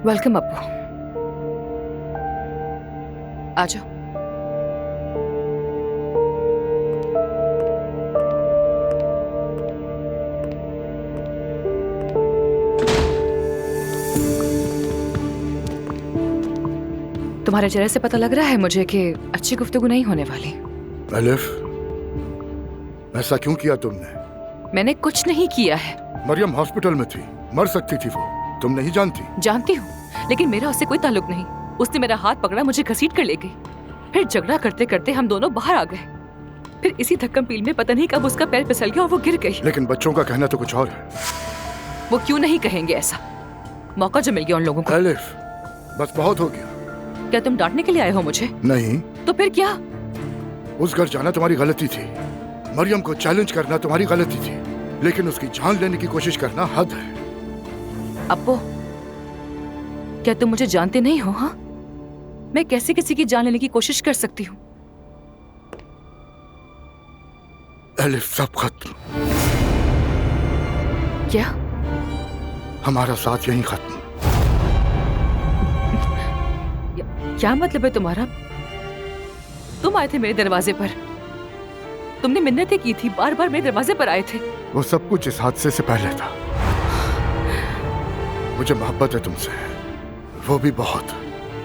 Welcome Appu. आ जाओ। तुम्हारे चेहरे से पता लग रहा है मुझे कि अच्छी गुफ्तगू नहीं होने वाली। अलिफ, ऐसा क्यों किया तुमने? मैंने कुछ नहीं किया है। मरियम हॉस्पिटल में थी, मर सकती थी वो, तुम नहीं जानती? जानती हूँ, लेकिन मेरा उससे कोई ताल्लुक नहीं। उसने मेरा हाथ पकड़ा, मुझे घसीट कर ले गई। फिर झगड़ा करते करते हम दोनों बाहर आ गए। फिर इसी धक्कम पील में पता नहीं कब उसका पैर फिसल गया और वो गिर गई। लेकिन बच्चों का कहना तो कुछ और है। वो क्यों नहीं कहेंगे ऐसा? मौका जो मिल गया उन लोगों को। अलिफ, बस बहुत हो गया। क्या तुम डांटने के लिए आए हो मुझे? नहीं। तो फिर क्या? उस घर जाना तुम्हारी गलती थी, मरियम को चैलेंज करना तुम्हारी गलती थी, लेकिन उसकी जान लेने की कोशिश करना हद है। अप्पू, क्या तुम मुझे जानते नहीं हो? हाँ, मैं कैसे किसी की जान लेने की कोशिश कर सकती हूँ? अलिफ, सब खत्म। क्या? हमारा साथ यहीं खत्म। क्या मतलब है तुम्हारा? तुम आए थे मेरे दरवाजे पर, तुमने मिन्नतें की थी, बार बार मेरे दरवाजे पर आए थे। वो सब कुछ इस हादसे से पहले था। मुझे मोहब्बत है तुमसे, वो भी बहुत,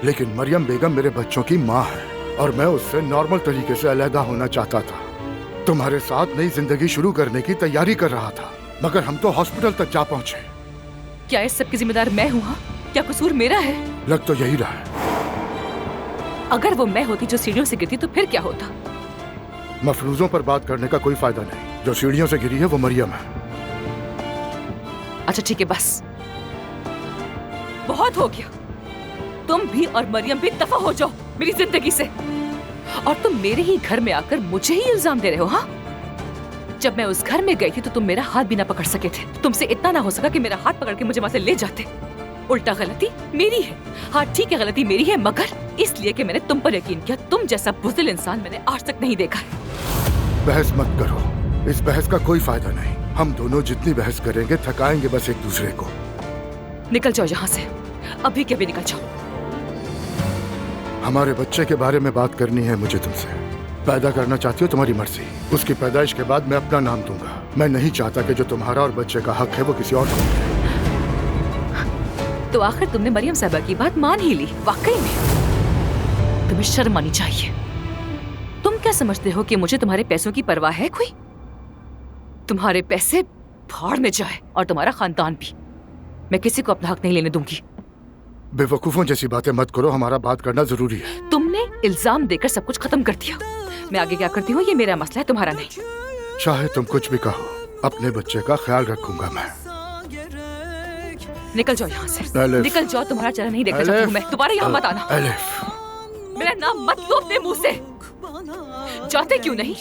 लेकिन मरियम बेगम मेरे बच्चों की माँ है और मैं उससे नॉर्मल तरीके से अलहदा होना चाहता था। तुम्हारे साथ नई जिंदगी शुरू करने की तैयारी कर रहा था, मगर हम तो हॉस्पिटल तक जा पहुंचे। क्या इस सब की जिम्मेदार मैं हूँ? हाँ? क्या कसूर मेरा है? लग तो यही रहा है। अगर वो मैं होती जो सीढ़ियों से गिरती तो फिर क्या होता? मफरूजों पर बात करने का कोई फायदा नहीं। जो सीढ़ियों से गिरी है वो मरियम है। अच्छा ठीक है, बस बहुत हो गया। तुम भी और मरियम भी दफा हो जाओ मेरी जिंदगी से। और तुम मेरे ही घर में आकर मुझे ही इल्जाम दे रहे हो? हाँ, जब मैं उस घर में गई थी तो तुम मेरा हाथ भी ना पकड़ सके थे। तुमसे इतना ना हो सका कि मेरा हाथ पकड़ के मुझे वहां से ले जाते। उल्टा गलती मेरी है। हाँ ठीक है, गलती मेरी है, मगर इसलिए कि मैंने तुम पर यकीन किया। तुम जैसा बुज़दिल इंसान मैंने आज तक नहीं देखा है। बहस मत करो, इस बहस का कोई फायदा नहीं। हम दोनों जितनी बहस करेंगे थकाएंगे बस एक दूसरे को। निकल जाओ यहाँ से, अभी के अभी निकल जाओ। हमारे बच्चे के बारे में बात करनी है मुझे तुमसे। पैदा करना चाहती हो, तुम्हारी मर्जी। उसकी पैदाइश के बाद मैं अपना नाम दूंगा। मैं नहीं चाहता कि जो तुम्हारा और बच्चे का हक है वो किसी और को मिले। तो आखिर तुमने मरियम साहबा की बात मान ही ली। वाकई में तुम्हें शर्म आनी चाहिए। तुम क्या समझते हो कि मुझे तुम्हारे पैसों की परवाह है कोई? तुम्हारे पैसे भाड़ में जाए और तुम्हारा खानदान भी। मैं किसी को अपना हक नहीं लेने दूंगी। बेवकूफों जैसी बातें मत करो, हमारा बात करना जरूरी है। तुमने इल्जाम देकर सब कुछ खत्म कर दिया। मैं आगे क्या करती हूँ ये मेरा मसला है, तुम्हारा नहीं। चाहे तुम कुछ भी कहो, अपने बच्चे का ख्याल रखूंगा मैं। निकल जाओ यहाँ से, अलिफ। निकल जाओ। तुम्हारा चेहरा नहीं देखना चाहती हूँ मैं। दोबारा यहाँ मत आना। अलिफ, मेरा नाम मत लो अपने मुंह से। जाते क्यों नहीं?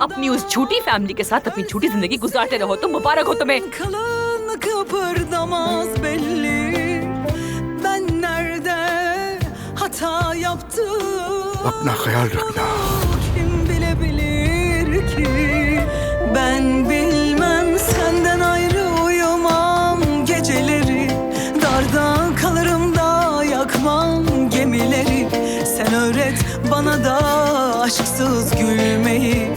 अपनी उस झूठी फैमिली के साथ अपनी झूठी जिंदगी गुजारते रहो। तुम मुबारक हो तुम्हें। अपना ख्याल रखना। Ben bilmem senden ayrı uyumam geceleri, darda kalırım da yakmam gemileri. Sen öğret bana da aşksız gülmeyi,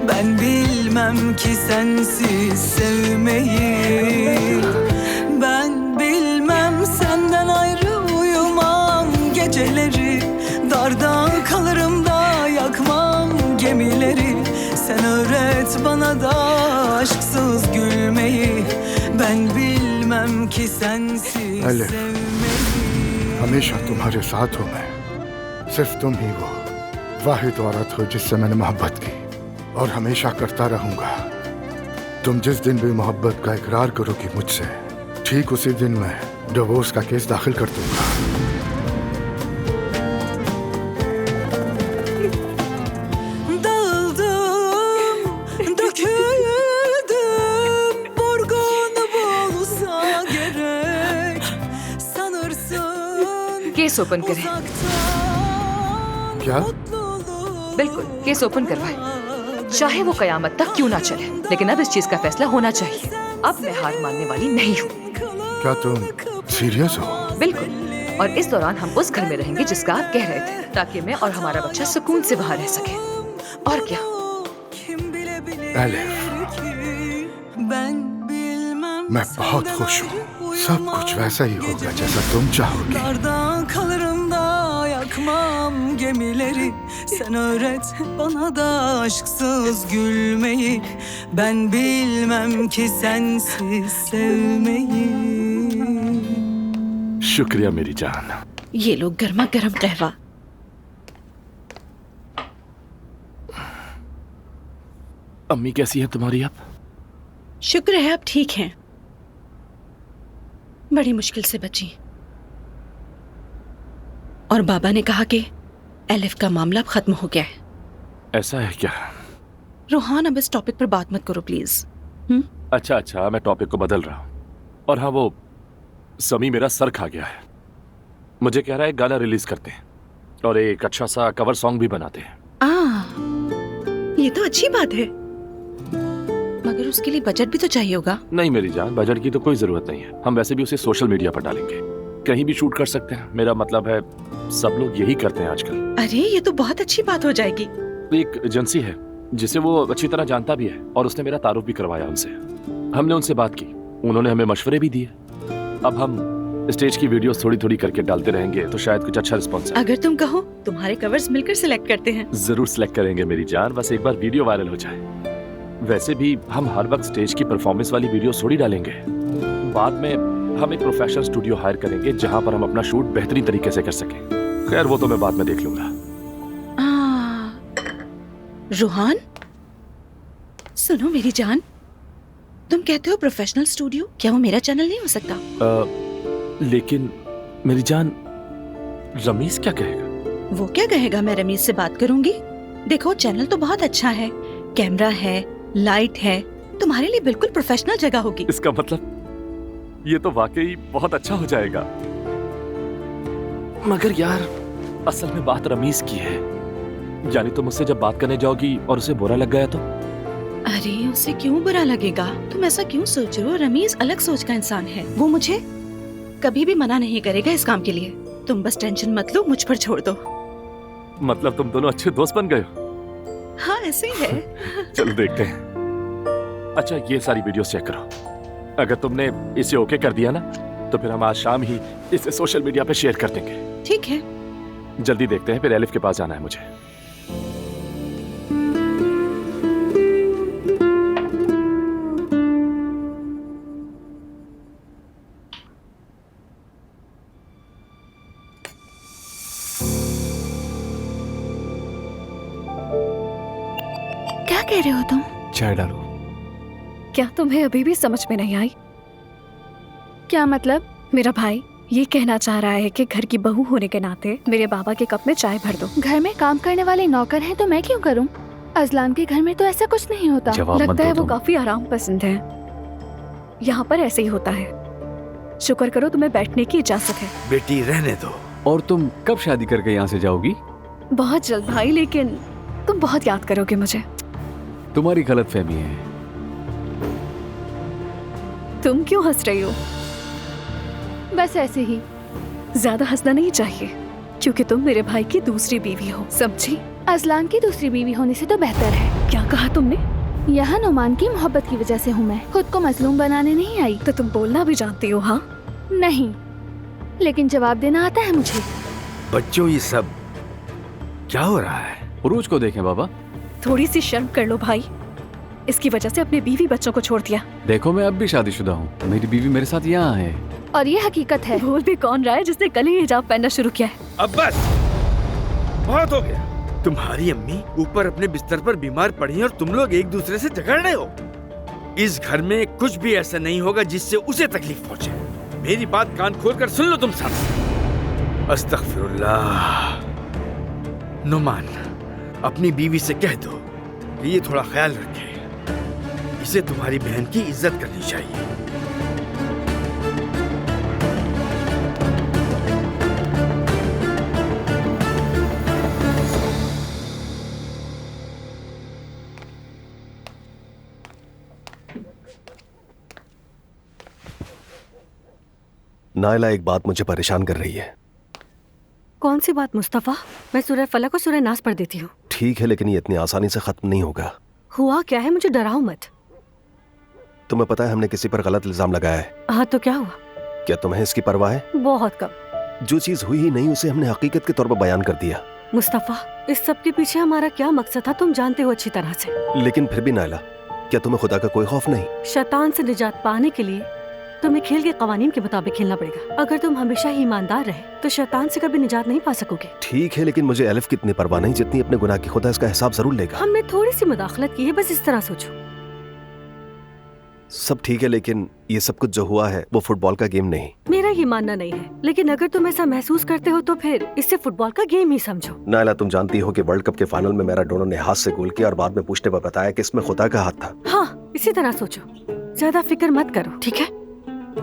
ben bilmem ki sensiz sevmeyi. Ben bilmem senden ayrı uyumam geceleri, darda kalırım da yakmam gemileri. Sen öğret bana da aşksız gülmeyi, ben bilmem ki sensiz अलिफ, sevmeyi. हमेशा तुम्हारे साथ हूँ मैं। सिर्फ तुम ही वो वाहिद औरत हो जिससे मैंने मोहब्बत की और हमेशा करता रहूंगा। तुम जिस दिन भी मोहब्बत का इकरार करोगी मुझसे, ठीक उसी दिन मैं डिवोर्स का केस दाखिल कर दूंगा। Dağıldım, döküldüm, vurgun bulsa gerek. Sanırsın case open करें। uzaktan क्या? mutluluk बिल्कुल, केस ओपन करवाएं। चाहे वो कयामत तक क्यों ना चले, लेकिन अब इस चीज का फैसला होना चाहिए। अब मैं हार मानने वाली नहीं हूँ। क्या तुम सीरियस हो? बिल्कुल। और इस दौरान हम उस घर में रहेंगे जिसका आप कह रहे थे, ताकि मैं और हमारा बच्चा सुकून से बाहर रह सके। और क्या? एलिफ, मैं बहुत खुश हूँ। सब कुछ वैसा ही होगा जैसा तुम चाहोगे। Darda kalırım da yakmam gemileri. Sen öğret bana da aşksız gülmeyi. Ben bilmem ki sensiz sevmeyi. शुक्रिया मेरी जान। ये लो गर्मा गर्म कहवा। अम्मी कैसी है तुम्हारी अब? शुक्र है आप ठीक हैं। बड़ी मुश्किल से बची। और बाबा ने कहा कि एलिफ का मामला अब खत्म हो गया है। ऐसा है क्या? रोहान अब इस टॉपिक पर बात मत करो प्लीज। अच्छा अच्छा, मैं टॉपिक को बदल रहा हूँ। और हाँ, वो समी मेरा सर खा गया है। मुझे कह रहा है गाना रिलीज करते हैं और एक अच्छा सा कवर सॉन्ग भी बनाते हैं। ये तो अच्छी बात है, मगर उसके लिए बजट भी तो चाहिए होगा। नहीं मेरी जान, बजट की तो कोई जरूरत नहीं है। हम वैसे भी उसे सोशल मीडिया पर डालेंगे, कहीं भी शूट कर सकते हैं। मेरा मतलब है, सब लोग यही करते हैं आजकल। अरे ये तो बहुत अच्छी बात हो जाएगी। एक एजेंसी है जिसे वो अच्छी तरह जानता भी है और उसने मेरा तारुफ भी करवाया उनसे। हमने उनसे बात की, उन्होंने हमें मशवरे भी दिए। अब हम स्टेज की वीडियोस थोड़ी थोड़ी करके डालते रहेंगे तो शायद कुछ अच्छा रिस्पॉन्स है। अगर तुम कहो, तुम्हारे कवर्स मिलकर सिलेक्ट करते हैं। जरूर सिलेक्ट करेंगे मेरी जान, बस एक बार वीडियो वायरल हो जाए। वैसे भी हम हर वक्त स्टेज की परफॉर्मेंस वाली वीडियो थोड़ी डालेंगे। बाद में हम एक प्रोफेशनल स्टूडियो हायर करेंगे जहां पर हम अपना शूट बेहतरीन तरीके से कर सकें। खैर वो तो मैं बाद में देख लूंगा। रोहान, सुनो मेरी जान, तुम कहते हो प्रोफेशनल स्टूडियो, क्या वो मेरा चैनल नहीं हो सकता? लेकिन मेरी जान, रमीज क्या कहेगा? वो क्या कहेगा? मैं रमीज से बात करूंगी। देखो चैनल तो बहुत अच्छा है, कैमरा है, लाइट है, तुम्हारे लिए बिल्कुल प्रोफेशनल जगह होगी। इसका मतलब ये तो वाकई बहुत अच्छा हो जाएगा। मगर यार, असल में बात रमीज की है। यानी तुम मुझसे जब बात करने जाओगी और उसे बुरा लग गया तो? अरे उसे क्यों बुरा लगेगा? तुम ऐसा क्यों सोच रहे हो? रमीज अलग सोच का इंसान है, वो मुझे कभी भी मना नहीं करेगा इस काम के लिए। तुम बस टेंशन मत लो, मुझ पर छोड़ दो। मतलब तुम दोनों अच्छे दोस्त बन गए हो? हाँ ऐसे ही है। चलो देखते हैं। अच्छा ये सारी वीडियोस चेक करो। अगर तुमने इसे ओके कर दिया ना, तो फिर हम आज शाम ही इसे सोशल मीडिया पे शेयर कर देंगे। ठीक है। जल्दी देखते हैं, फिर एलिफ के पास जाना है मुझे। क्या कह रहे हो तुम? चाय डालो। क्या तुम्हें अभी भी समझ में नहीं आई? क्या मतलब? मेरा भाई ये कहना चाह रहा है कि घर की बहू होने के नाते मेरे बाबा के कप में चाय भर दो। घर में काम करने वाले नौकर हैं तो मैं क्यों करूं? अजलान के घर में तो ऐसा कुछ नहीं होता। जवाब मत लगता है दो वो तुम। काफी आराम पसंद है। यहाँ पर ऐसे ही होता है। शुक्र करो तुम्हें बैठने की इजाजत है। बेटी रहने दो। और तुम कब शादी करके यहाँ से जाओगी? बहुत जल्द भाई, लेकिन तुम बहुत याद करोगे मुझे। तुम्हारी गलतफहमी है। तुम क्यों हंस रही हो? बस ऐसे ही। ज्यादा हंसना नहीं चाहिए, क्योंकि तुम मेरे भाई की दूसरी बीवी हो, समझी? अजलान की दूसरी बीवी होने से तो बेहतर है। क्या कहा तुमने? यहाँ नुमान की मोहब्बत की वजह से हूँ मैं, खुद को मजलूम बनाने नहीं आई। तो तुम बोलना भी जानती हो? हाँ नहीं, लेकिन जवाब देना आता है मुझे। बच्चों ये सब क्या हो रहा है? उरूज को देखें बाबा। थोड़ी सी शर्म कर लो भाई, इसकी वजह से अपने बीवी बच्चों को छोड़ दिया। देखो मैं अब भी शादीशुदा हूँ, मेरी बीवी मेरे साथ यहाँ है। और ये हकीकत है। भूल भी कौन रहा है जिसने कल ही हिजाब पहनना शुरू किया है? अब बस बहुत हो गया। तुम्हारी अम्मी ऊपर अपने बिस्तर पर बीमार पड़ी हैं और तुम लोग एक दूसरे से झगड़ रहे हो। इस घर में कुछ भी ऐसा नहीं होगा जिससे उसे तकलीफ पहुंचे। मेरी बात कान खोलकर सुन लो तुम सब। अस्तगफिरुल्लाह। नुमान, अपनी बीवी से कह दो कि ये थोड़ा ख्याल रखे। इसे तुम्हारी बहन की इज्जत करनी चाहिए। नायला, एक बात मुझे परेशान कर रही है। कौन सी बात मुस्तफा? मैं सूरह फलक और सूरह नास पढ़ देती हूँ। ठीक है, लेकिन ये इतनी आसानी से खत्म नहीं होगा। हुआ क्या है? मुझे डराओ मत। तुम्हें पता है हमने किसी पर गलत इल्जाम लगाया है। हाँ तो क्या हुआ? क्या तुम्हें इसकी परवाह है? बहुत कम। जो चीज हुई ही नहीं उसे हमने हकीकत के तौर पर बयान कर दिया। मुस्तफा, इस सब के पीछे हमारा क्या मकसद था तुम जानते हो अच्छी तरह से। लेकिन फिर भी नायला, क्या तुम्हें खुदा का कोई खौफ नहीं? शैतान से निजात पाने के लिए तुम्हें खेल के कवानीन के मुताबिक खेलना पड़ेगा। अगर तुम हमेशा ही ईमानदार रहे तो शैतान से कभी निजात नहीं पा सकोगे। ठीक है, लेकिन मुझे एलिफ की इतनी परवाह नहीं जितनी अपने गुनाह की। खुदा इसका हिसाब जरूर लेगा। हमने थोड़ी सी मुदाखलत की है, बस इस तरह सोचो। सब ठीक है, लेकिन ये सब कुछ जो हुआ है वो फुटबॉल का गेम नहीं। मेरा ये मानना नहीं है, लेकिन अगर तुम ऐसा महसूस करते हो तो फिर इसे फुटबॉल का गेम ही समझो। नायला, तुम जानती हो कि वर्ल्ड कप के फाइनल में मैराडोना ने हाथ से गोल किया और बाद में पूछने पर बताया कि इसमें खुदा का हाथ था। हाँ, इसी तरह सोचो, ज्यादा फिक्र मत करो, ठीक है?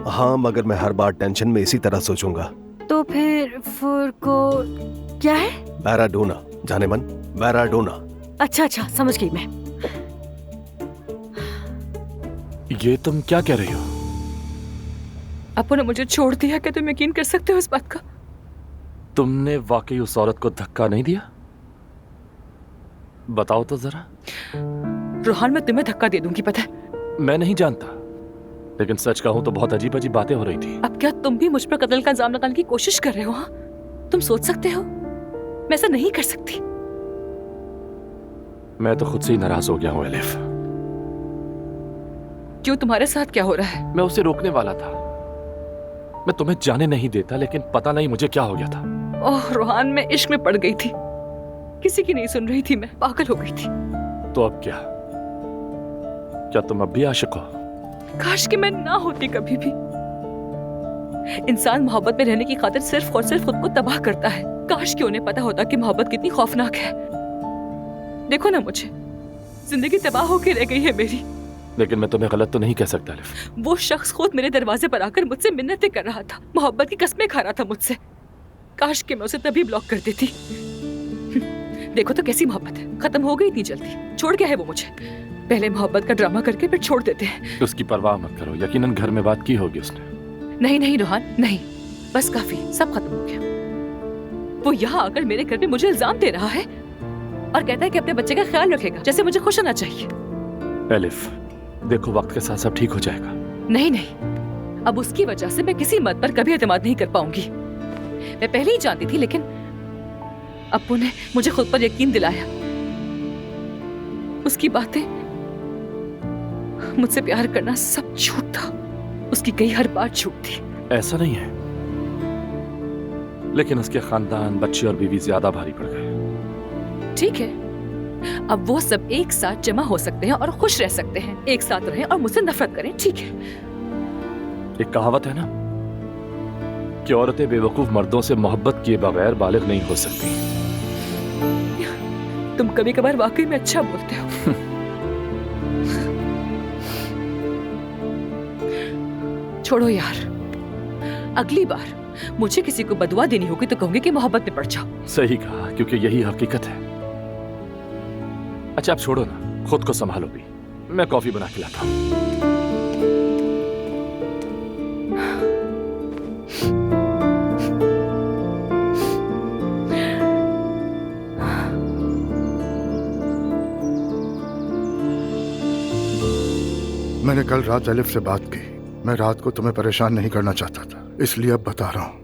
हाँ, मगर मैं हर बार टेंशन में इसी तरह सोचूंगा। तो फिर को क्या है? मैराडोना, जाने मन, मैराडोना। अच्छा, समझ गई मैं। ये तुम क्या कह रही हो? अप्पू ने मुझे छोड़ दिया। क्या तुम यकीन कर सकते हो इस बात का? तुमने वाकई उस औरत को धक्का नहीं दिया? बताओ तो जरा। रोहान, मैं तुम्हें धक्का दे दूंगी, पता है? मैं नहीं जानता, लेकिन सच कहूं तो बहुत अजीब अजीब बातें हो रही थी। अब क्या तुम भी मुझ पर कत्ल का इल्जाम लगाने की कोशिश कर रहे हो? हाँ, तुम सोच सकते हो मैं ऐसा नहीं कर सकती। मैं तो खुद से ही नाराज हो गया हूं एलिफ। क्यों, तुम्हारे साथ क्या हो रहा है? मैं उसे रोकने वाला था। मैं तुम्हें जाने नहीं देता, लेकिन पता नहीं मुझे क्या हो गया था। ओह रोहान, मैं इश्क में पड़ गई थी। किसी की नहीं सुन रही थी, मैं पागल हो गई थी। तो अब क्या तुम अब भी आशिक हो? काश कि मैं ना होती कभी भी। इंसान मोहब्बत में रहने की खातिर सिर्फ और सिर्फ खुद को तबाह करता है। काश कि उन्हें पता होता कि मोहब्बत कितनी खौफनाक है। देखो ना मुझे, जिंदगी तबाह होकर रह गई है मेरी। लेकिन मैं तुम्हें गलत तो नहीं कह सकता एलिफ। वो शख्स खुद मेरे दरवाजे पर आकर मुझसे मिन्नतें कर रहा था, मोहब्बत की कस्में खा रहा था मुझसे। काश कि मैं उसे तभी ब्लॉक कर देती। देखो तो कैसी मोहब्बत है, खत्म हो गई इतनी जल्दी। छोड़ गया है वो मुझे। पहले मोहब्बत का ड्रामा करके फिर छोड़ देते हैं। उसकी परवाह मत करो, यकीनन घर में बात की होगी उसने। नहीं रोहान, नहीं, बस काफी, सब खत्म हो गया। वो यहाँ आकर मेरे घर पे मुझे इल्जाम दे रहा है और कहता है कि अपने बच्चे का ख्याल रखेगा, जैसे मुझे खुश होना चाहिए। एलिफ, देखो वक्त के साथ सब ठीक हो जाएगा। नहीं, अब उसकी वजह से मैं किसी मत पर कभी एतमाद नहीं कर पाऊंगी। मैं पहले ही जानती थी, लेकिन अप्पू ने मुझे खुद पर यकीन दिलाया। उसकी बातें, मुझसे प्यार करना सब झूठ था। उसकी कई हर बात झूठ थी। ऐसा नहीं है, लेकिन उसके खानदान, बच्चे और बीवी ज्यादा भारी पड़ गए। ठीक है, अब वो सब एक साथ जमा हो सकते हैं और खुश रह सकते हैं। एक साथ रहें और मुझसे नफरत करें, ठीक है? एक कहावत है ना कि औरतें बेवकूफ मर्दों से मोहब्बत किए बगैर बालिग नहीं हो सकती। तुम कभी कभार वाकई में अच्छा बोलते हो। छोड़ो यार, अगली बार मुझे किसी को बदुआ देनी होगी तो कहूंगी कि मोहब्बत में पड़ जाओ। सही कहा, क्योंकि यही हकीकत है। अच्छा अब छोड़ो ना, खुद को संभालो भी। मैं कॉफी बना के लाता हूँ। मैंने कल रात एलिफ से बात की। मैं रात को तुम्हें परेशान नहीं करना चाहता था, इसलिए अब बता रहा हूँ।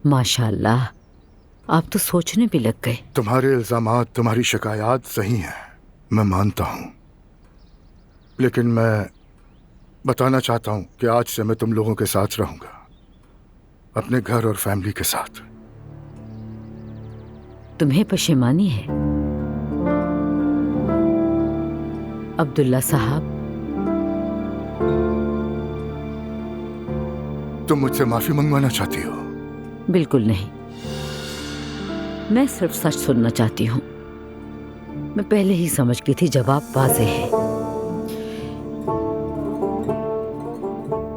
माशाल्लाह, आप तो सोचने भी लग गए। तुम्हारे इल्जामात, तुम्हारी शिकायत सही हैं, मैं मानता हूँ, लेकिन मैं बताना चाहता हूँ कि आज से मैं तुम लोगों के साथ रहूंगा, अपने घर और फैमिली के साथ। तुम्हें पशेमानी है अब्दुल्ला साहब? तुम मुझसे माफी मंगवाना चाहती हो? बिल्कुल नहीं, मैं सिर्फ सच सुनना चाहती हूँ। मैं पहले ही समझ गई थी जवाब वाज़ेह है।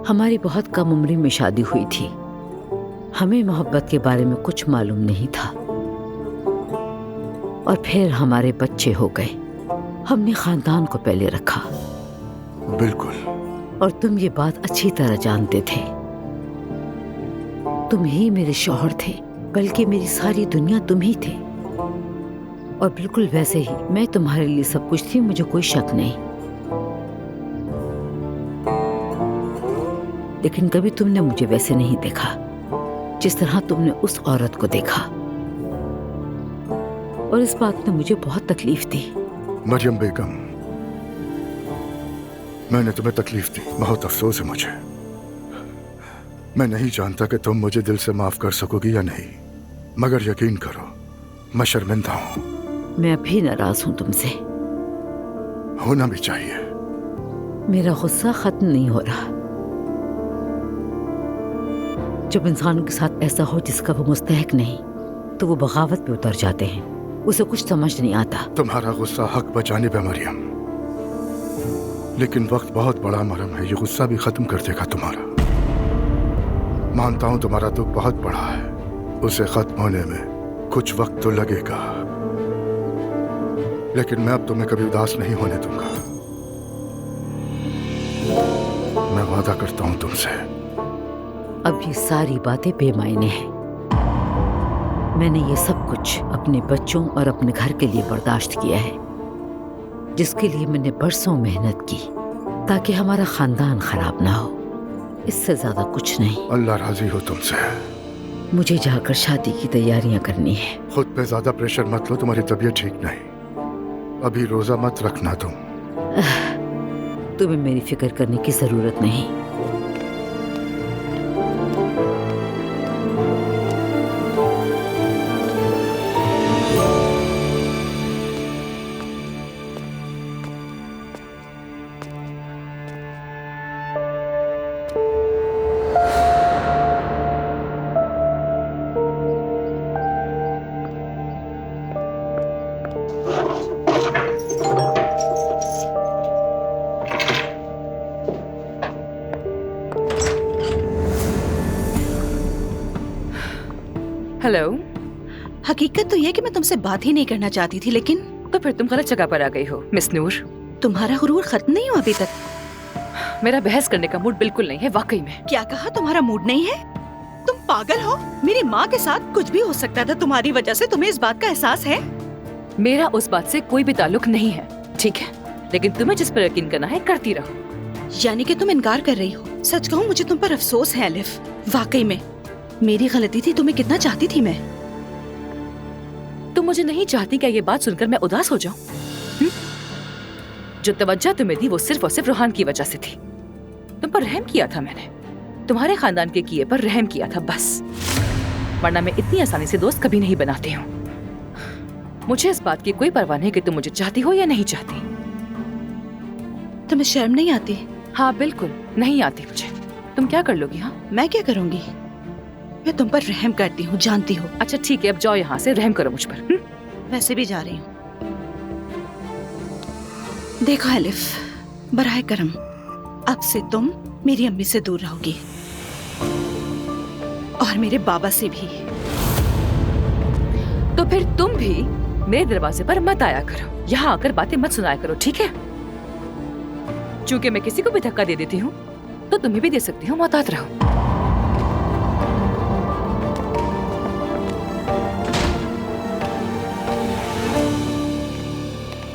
हमारी बहुत कम उम्र में शादी हुई थी। हमें मोहब्बत के बारे में कुछ मालूम नहीं था और फिर हमारे बच्चे हो गए। हमने खानदान को पहले रखा। बिल्कुल। और तुम ये बात अच्छी तरह जानते थे। तुम ही मेरे शौहर थे, बल्कि मेरी सारी दुनिया तुम ही थे। और बिल्कुल वैसे ही मैं तुम्हारे लिए सब कुछ थी, मुझे कोई शक नहीं। लेकिन कभी तुमने मुझे वैसे नहीं देखा जिस तरह तुमने उस औरत को देखा, और इस बात ने मुझे बहुत तकलीफ दी। मरियम बेगम, मैंने तुम्हें तकलीफ दी, बहुत अफसोस है मुझे। मैं नहीं जानता कि तुम मुझे दिल से माफ कर सकोगी या नहीं, मगर यकीन करो मैं शर्मिंदा हूं। मैं अभी नाराज हूं तुमसे। होना भी चाहिए। मेरा गुस्सा खत्म नहीं हो रहा। जब इंसानों के साथ ऐसा हो जिसका वो मुस्तहक नहीं, तो वो बगावत पे उतर जाते हैं, उसे कुछ समझ नहीं आता। तुम्हारा गुस्सा हक बचाने पे मरियम, लेकिन वक्त बहुत बड़ा मरहम है, ये गुस्सा भी खत्म कर देगा तुम्हारा। मानता हूं तुम्हारा दुख बहुत बड़ा है, उसे खत्म होने में कुछ वक्त तो लगेगा, लेकिन मैं अब तुम्हें कभी उदास नहीं होने दूंगा। मैं वादा करता हूं तुमसे। अब ये सारी बातें बेमायने हैं। मैंने ये सब कुछ अपने बच्चों और अपने घर के लिए बर्दाश्त किया है, जिसके लिए मैंने बरसों मेहनत की, ताकि हमारा खानदान खराब ना हो। इससे ज्यादा कुछ नहीं। अल्लाह राजी हो तुमसे। मुझे जाकर शादी की तैयारियां करनी है। खुद पे ज्यादा प्रेशर मत लो, तुम्हारी तबीयत ठीक नहीं। अभी रोजा मत रखना तुम। तुम्हें मेरी फिक्र करने की जरूरत नहीं। हेलो। हकीकत तो ये कि मैं तुमसे बात ही नहीं करना चाहती थी, लेकिन तो फिर तुम गलत जगह पर आ गई हो मिस नूर। तुम्हारा गुरूर खत्म नहीं हुआ अभी तक। मेरा बहस करने का मूड बिल्कुल नहीं है, वाकई में। क्या कहा? तुम्हारा मूड नहीं है? तुम पागल हो? मेरी माँ के साथ कुछ भी हो सकता था तुम्हारी वजह से। तुम्हें इस बात का एहसास है? मेरा उस बात से कोई भी ताल्लुक नहीं है, ठीक है? लेकिन तुम्हें जिस पर यकीन करना है करती रहो। यानी कि तुम इनकार कर रही हो? सच कहूँ मुझे तुम पर अफसोस है अलिफ, वाकई में मेरी गलती थी। तुम्हें कितना चाहती थी मैं। तुम मुझे नहीं चाहती क्या ये बात सुनकर मैं उदास हो जाऊं? जो तवज्जो तुम्हें दी वो सिर्फ और सिर्फ रूहान की वजह से थी। तुम पर रहम किया था मैंने, तुम्हारे खानदान के किए पर रहम किया था बस, वरना मैं इतनी आसानी से दोस्त कभी नहीं बनाती हूँ। मुझे इस बात की कोई परवाह नहीं कि तुम मुझे चाहती हो या नहीं चाहती। तुम्हें शर्म नहीं आती? हाँ बिल्कुल नहीं आती मुझे। तुम क्या कर लोगी? हाँ मैं क्या करूँगी? मैं तुम पर रहम करती हूँ, जानती हो। अच्छा ठीक है, अब जाओ यहाँ से, रहम करो मुझ पर। वैसे भी जा रही हूँ। देखो अलिफ, बराए करम, अब से तुम मेरी अम्मी से दूर रहोगी और मेरे बाबा से भी। तो फिर तुम भी मेरे दरवाजे पर मत आया करो, यहाँ आकर बातें मत सुनाया करो, ठीक है? चूंकि मैं किसी को भी धक्का दे देती हूँ तो तुम्हें भी दे सकती हूँ, मोहतात रहो।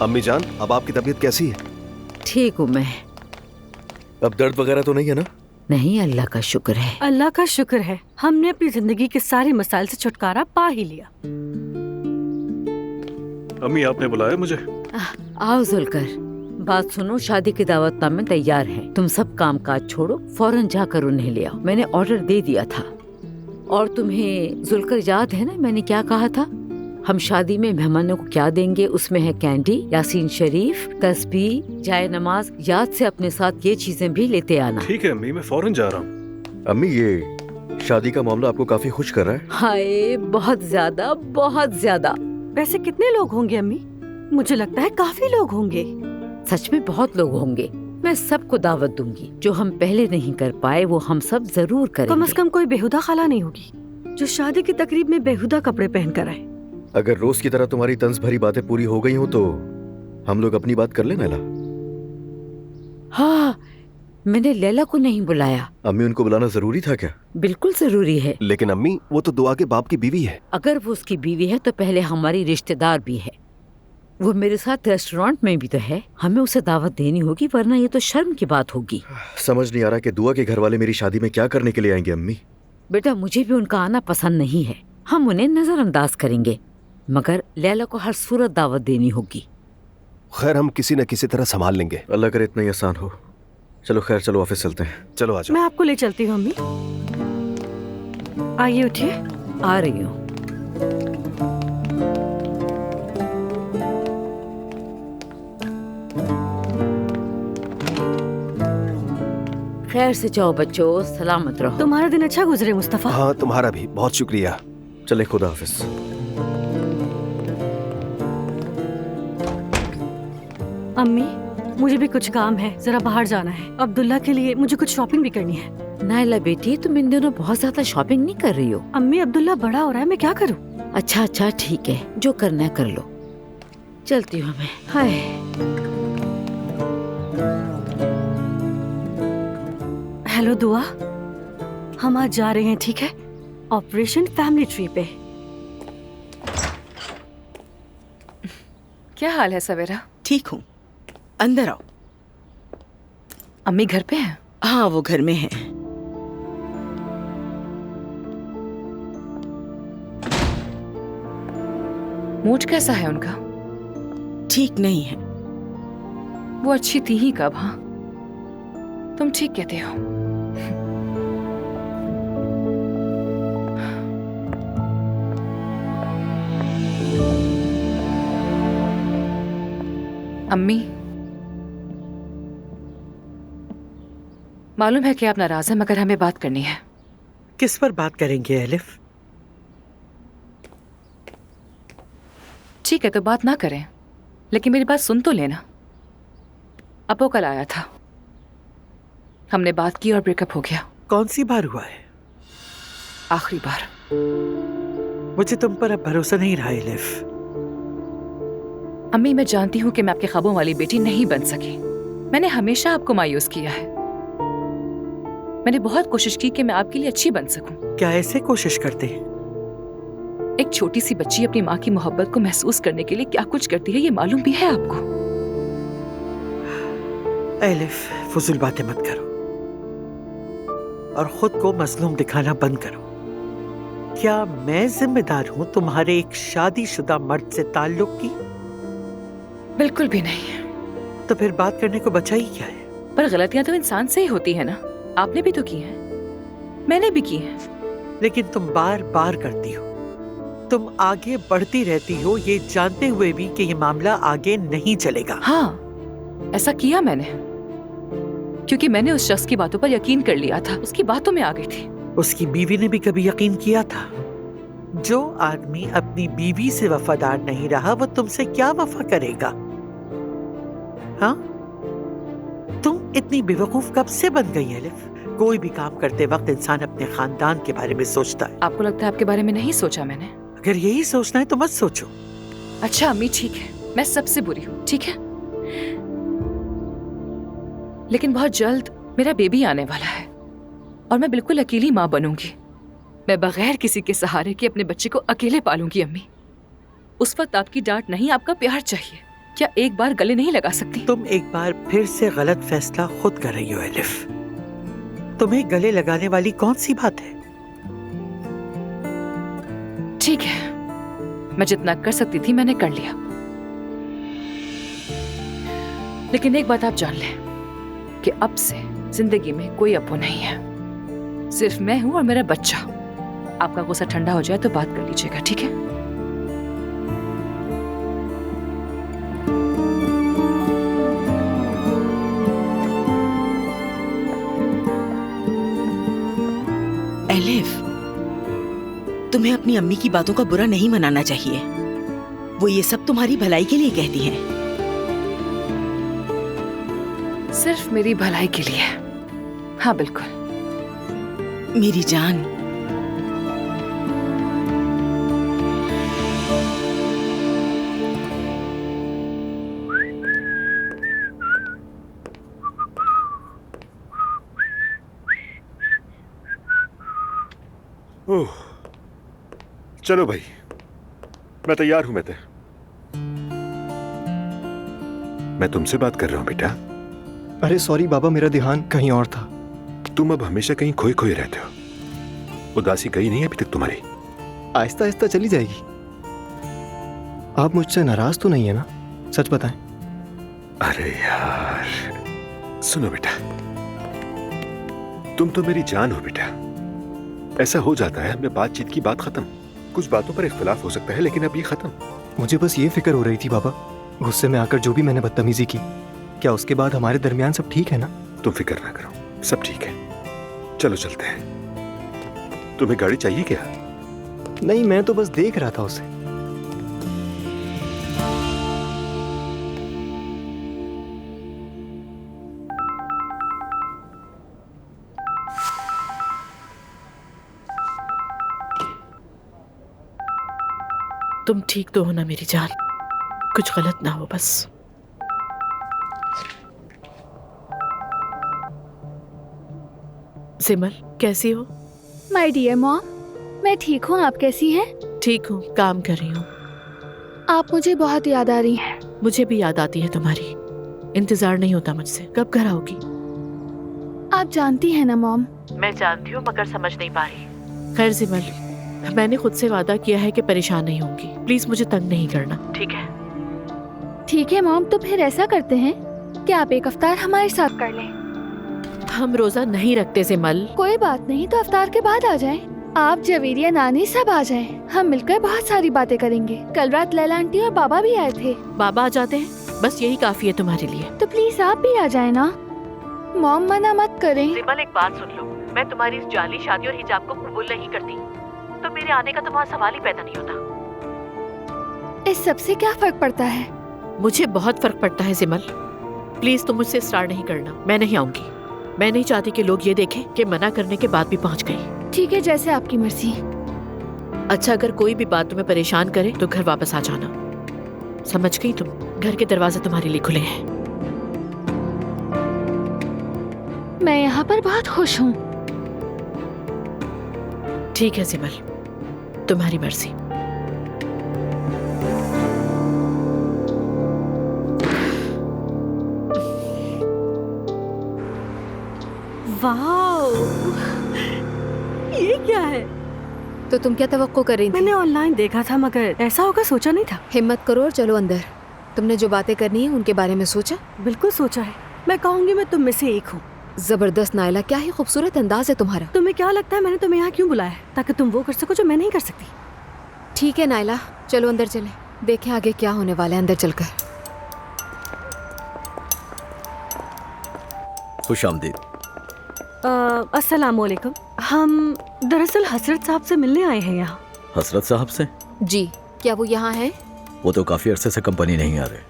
अम्मी जान, अब आपकी तबीयत कैसी है? ठीक हूँ मैं। अब दर्द वगैरह तो नहीं है ना? नहीं, अल्लाह का शुक्र है। अल्लाह का शुक्र है, हमने अपनी जिंदगी के सारे मसाइल से छुटकारा पा ही लिया। अम्मी आपने बुलाया मुझे? आओ जुलकर, बात सुनो। शादी की दावतनामे तैयार हैं। तुम सब काम काज छोड़ो, फौरन जाकर उन्हें ले आओ। मैंने ऑर्डर दे दिया था। और तुम्हें जुलकर याद है ना मैंने क्या कहा था? हम शादी में मेहमानों को क्या देंगे? उसमें है कैंडी, यासीन शरीफ, तस्बीह, जाए नमाज। याद से अपने साथ ये चीजें भी लेते आना। ठीक है अम्मी, मैं फौरन जा रहा हूँ। अम्मी, ये शादी का मामला आपको काफी खुश कर रहा है? हाय, बहुत ज्यादा, बहुत ज्यादा। वैसे कितने लोग होंगे अम्मी? मुझे लगता है काफी लोग होंगे। सच में बहुत लोग होंगे। मैं सबको दावत दूंगी। जो हम पहले नहीं कर पाए वो हम सब जरूर करेंगे। कम से कम कोई बेहुदा खाला नहीं होगी जो शादी की तकरीब में बेहुदा कपड़े पहन कर आए। अगर रोज की तरह तुम्हारी तंज भरी बातें पूरी हो गई हो तो हम लोग अपनी बात कर लें नैला। हाँ, मैंने लैला को नहीं बुलाया। अम्मी, उनको बुलाना जरूरी था क्या? बिल्कुल जरूरी है। लेकिन अम्मी, वो तो दुआ के बाप की बीवी है। अगर वो उसकी बीवी है तो पहले हमारी रिश्तेदार भी है। वो मेरे साथ रेस्टोरेंट में भी तो है, हमें उसे दावत देनी होगी, वरना ये तो शर्म की बात होगी। समझ नहीं आ रहा कि दुआ के घर वाले मेरी शादी में क्या करने के लिए आएंगे। अम्मी बेटा, मुझे भी उनका आना पसंद नहीं है, हम उन्हें नजरअंदाज करेंगे, मगर लैला को हर सूरत दावत देनी होगी। खैर, हम किसी न किसी तरह संभाल लेंगे। अल्लाह करे इतना ही आसान हो। चलो खैर, चलो ऑफिस चलते हैं। चलो आ जाओ। मैं आपको ले चलती हूँ अम्मी। आइए, उठिए। आ रही हूँ। खैर से जाओ बच्चों, सलामत रहो। तुम्हारा दिन अच्छा गुजरे मुस्तफा। हाँ, तुम्हारा भी। बहुत शुक्रिया। चले, खुदा हाफिज। अम्मी, मुझे भी कुछ काम है, जरा बाहर जाना है। अब्दुल्ला के लिए मुझे कुछ शॉपिंग भी करनी है। नायला बेटी, तुम इन दिनों बहुत ज्यादा शॉपिंग नहीं कर रही हो। अम्मी, अब्दुल्ला बड़ा हो रहा है, मैं क्या करूं? अच्छा अच्छा ठीक है, जो करना है कर लो। चलती हूँ मैं। हाय, हेलो दुआ, हम आज जा रहे हैं, ठीक है? ऑपरेशन फैमिली ट्री पे। क्या हाल है सवेरा? ठीक हूँ, अंदर आओ। अम्मी घर पे हैं? हाँ, वो घर में है। मूड कैसा है उनका? ठीक नहीं है। वो अच्छी थी ही कब? हाँ, तुम ठीक कहते हो। अम्मी, मालूम है कि आप नाराज हैं, मगर हमें बात करनी है। किस पर बात करेंगे एलिफ? ठीक है, तो बात ना करें, लेकिन मेरी बात सुन तो लेना। अपो कल आया था, हमने बात की और ब्रेकअप हो गया। कौन सी बार हुआ है? आखिरी बार। मुझे तुम पर अब भरोसा नहीं रहा एलिफ। अम्मी, मैं जानती हूँ कि मैं आपके ख्वाबों वाली बेटी नहीं बन सकी। मैंने हमेशा आपको मायूस किया है। मैंने बहुत कोशिश की कि मैं आपके लिए अच्छी बन सकूं। क्या ऐसे कोशिश करते हैं? एक छोटी सी बच्ची अपनी माँ की मोहब्बत को महसूस करने के लिए क्या कुछ करती है, ये मालूम भी है आपको? एलिफ, फजूल बातें मत करो और खुद को मजलूम दिखाना बंद करो। क्या मैं जिम्मेदार हूँ तुम्हारे एक शादीशुदा मर्द से ताल्लुक की? बिल्कुल भी नहीं। तो फिर बात करने को बचा ही क्या है? पर गलतियां तो इंसान से ही होती है ना। आपने भी तो की हैं, मैंने भी की हैं। लेकिन तुम बार बार करती हो, तुम आगे बढ़ती रहती हो, ये जानते हुए भी कि ये मामला आगे नहीं चलेगा। हाँ, ऐसा किया मैंने, क्योंकि मैंने उस शख्स की बातों पर यकीन कर लिया था, उसकी बातों में आ गई थी। उसकी बीवी ने भी कभी यकीन किया था? जो आदमी अपनी बीवी से वफादार नहीं रहा, वो तुमसे क्या वफा करेगा? हाँ, तुम इतनी बेवकूफ कब से बन गई एलिफ? कोई भी काम करते वक्त इंसान अपने खानदान के बारे में सोचता है। आपको लगता है आपके बारे में नहीं सोचा मैंने? अगर यही सोचना है तो मत सोचो। अच्छा अम्मी, ठीक है, मैं सबसे बुरी हूँ, ठीक है, लेकिन बहुत जल्द मेरा बेबी आने वाला है और मैं बिल्कुल अकेली माँ बनूंगी। मैं बगैर किसी के सहारे के अपने बच्चे को अकेले पालूंगी। अम्मी, उस वक्त आपकी डांट नहीं, आपका प्यार चाहिए। क्या एक बार गले नहीं लगा सकती? तुम एक बार फिर से गलत फैसला खुद कर रही हो एलिफ। तुम्हें गले लगाने वाली कौन सी बात है? ठीक है, मैं जितना कर सकती थी मैंने कर लिया, लेकिन एक बात आप जान लें कि अब से जिंदगी में कोई अपो नहीं है, सिर्फ मैं हूं और मेरा बच्चा। आपका गुस्सा ठंडा हो जाए तो बात कर लीजिएगा, ठीक है? एलिफ, तुम्हें अपनी अम्मी की बातों का बुरा नहीं मनाना चाहिए। वो ये सब तुम्हारी भलाई के लिए कहती हैं। सिर्फ मेरी भलाई के लिए। हाँ बिल्कुल। मेरी जान, ओह, चलो भाई, मैं तैयार हूं। मैं तुमसे बात कर रहा हूं बेटा। अरे सॉरी बाबा, मेरा ध्यान कहीं और था। तुम अब हमेशा कहीं खोए खोए रहते हो। उदासी गई नहीं अभी तक तुम्हारी? आहिस्ता आहिस्ता चली जाएगी। आप मुझसे नाराज तो नहीं है ना? सच बताएं। अरे यार, सुनो बेटा, तुम तो मेरी जान हो बेटा। ऐसा हो जाता है, हमने बातचीत की, बात खत्म। कुछ बातों पर इख्तिलाफ हो सकता है, लेकिन अब ये खत्म। मुझे बस ये फिक्र हो रही थी बाबा, गुस्से में आकर जो भी मैंने बदतमीजी की, क्या उसके बाद हमारे दरमियान सब ठीक है ना? तुम फिक्र ना करो, सब ठीक है। चलो चलते हैं। तुम्हें गाड़ी चाहिए क्या? नहीं, मैं तो बस देख रहा था उसे। तुम ठीक तो हो ना मेरी जान? कुछ गलत ना हो बस। सिमल कैसी हो? माय डियर मॉम, मैं ठीक हूँ। आप कैसी हैं? ठीक हूँ, काम कर रही हूँ। आप मुझे बहुत याद आ रही हैं। मुझे भी याद आती है तुम्हारी। इंतजार नहीं होता मुझसे। कब घर आओगी? आप जानती हैं ना मॉम। मैं जानती हूँ मगर समझ नहीं पा रही। खैर सिमल, मैंने खुद से वादा किया है कि परेशान नहीं होंगी। प्लीज मुझे तंग नहीं करना, ठीक है? ठीक है मॉम, तो फिर ऐसा करते हैं कि आप एक अफ्तार हमारे साथ कर लें। हम रोजा नहीं रखते सिमल। कोई बात नहीं, तो अफ्तार के बाद आ जाएं। आप, जवेरिया, नानी सब आ जाएं। हम मिलकर बहुत सारी बातें करेंगे। कल रात लैला आंटी और बाबा भी आए थे। बाबा आ जाते हैं, बस यही काफी है तुम्हारे लिए। तो प्लीज आप भी आ जाए ना। मॉम मना मत करें। सिमल एक बात सुन लो, मैं तुम्हारी इस जाली शादी और हिजाब को कबूल नहीं करती, तो मेरे आने का तो वहाँ सवाल ही पैदा नहीं होता। इस सब से क्या फर्क पड़ता है? मुझे बहुत फर्क पड़ता है सिमल। प्लीज तुम मुझसे स्टार्ट नहीं करना, मैं नहीं आऊंगी। मैं नहीं चाहती कि लोग ये देखें कि मना करने के बाद भी पहुंच गई। ठीक है, जैसे आपकी मर्जी। अच्छा, अगर कोई भी बात तुम्हें परेशान करे तो घर वापस आ जाना, समझ गई तुम? घर के दरवाजे तुम्हारे लिए खुले हैं। मैं यहाँ पर बहुत खुश हूँ। ठीक है सिमल, तुम्हारी मर्जी। वाओ, ये क्या है? तो तुम क्या तवक्को कर रही थी? मैंने ऑनलाइन देखा था मगर ऐसा होगा सोचा नहीं था। हिम्मत करो और चलो अंदर। तुमने जो बातें करनी है उनके बारे में सोचा? बिल्कुल सोचा है। मैं कहूँगी मैं तुम में से एक हूँ। जबरदस्त नायला, क्या ही खूबसूरत अंदाज है तुम्हारा। तुम्हें क्या लगता है मैंने तुम्हें यहाँ क्यों बुलाया है? ताकि तुम वो कर सको जो मैं नहीं कर सकती। ठीक है नायला, चलो अंदर चलें, देखें आगे क्या होने वाला है अंदर चलकर। खुश आमदीद। अस्सलाम वालेकुम। हम दरअसल हसरत साहब से मिलने आए हैं यहाँ। हसरत साहब से? जी, क्या वो यहाँ है? वो तो काफी अरसे से कंपनी नहीं आ रहे।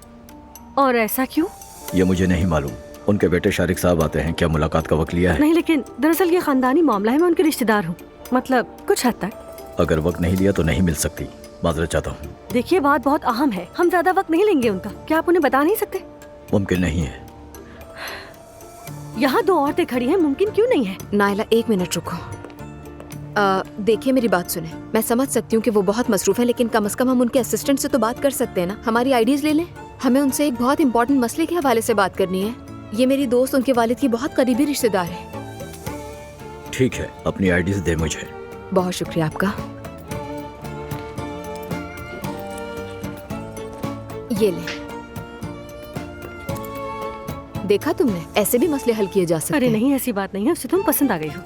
और ऐसा क्यों? ये मुझे नहीं मालूम। उनके बेटे शारिक साहब आते हैं, क्या मुलाकात का वक्त लिया है? नहीं, लेकिन दरअसल ये खानदानी मामला है। मैं उनके रिश्तेदार हूँ, मतलब कुछ हद तक। अगर वक्त नहीं लिया तो नहीं मिल सकती, माजरत चाहता हूँ। देखिए, बात बहुत अहम है, हम ज्यादा वक्त नहीं लेंगे उनका। क्या आप उन्हें बता नहीं सकते? मुमकिन नहीं है। यहाँ दो औरतें खड़ी हैं, मुमकिन क्यों नहीं है? नायला एक मिनट रुको। देखिए मेरी बात सुने। मैं समझ सकती हूँ कि वो बहुत मसरूफ है, लेकिन कम से कम हम उनके असिस्टेंट से तो बात कर सकते हैं ना। हमारी आईडीज ले लें। हमें उनसे एक बहुत इंपॉर्टेंट मसले के हवाले से बात करनी है। ये मेरी दोस्त उनके वालिद की बहुत करीबी रिश्तेदार है। ठीक है, अपनी आईडीज दे मुझे। बहुत शुक्रिया आपका। ये ले। देखा तुमने, ऐसे भी मसले हल किए जा सकते हैं। अरे नहीं, ऐसी बात नहीं है, उससे तुम पसंद आ गई हो।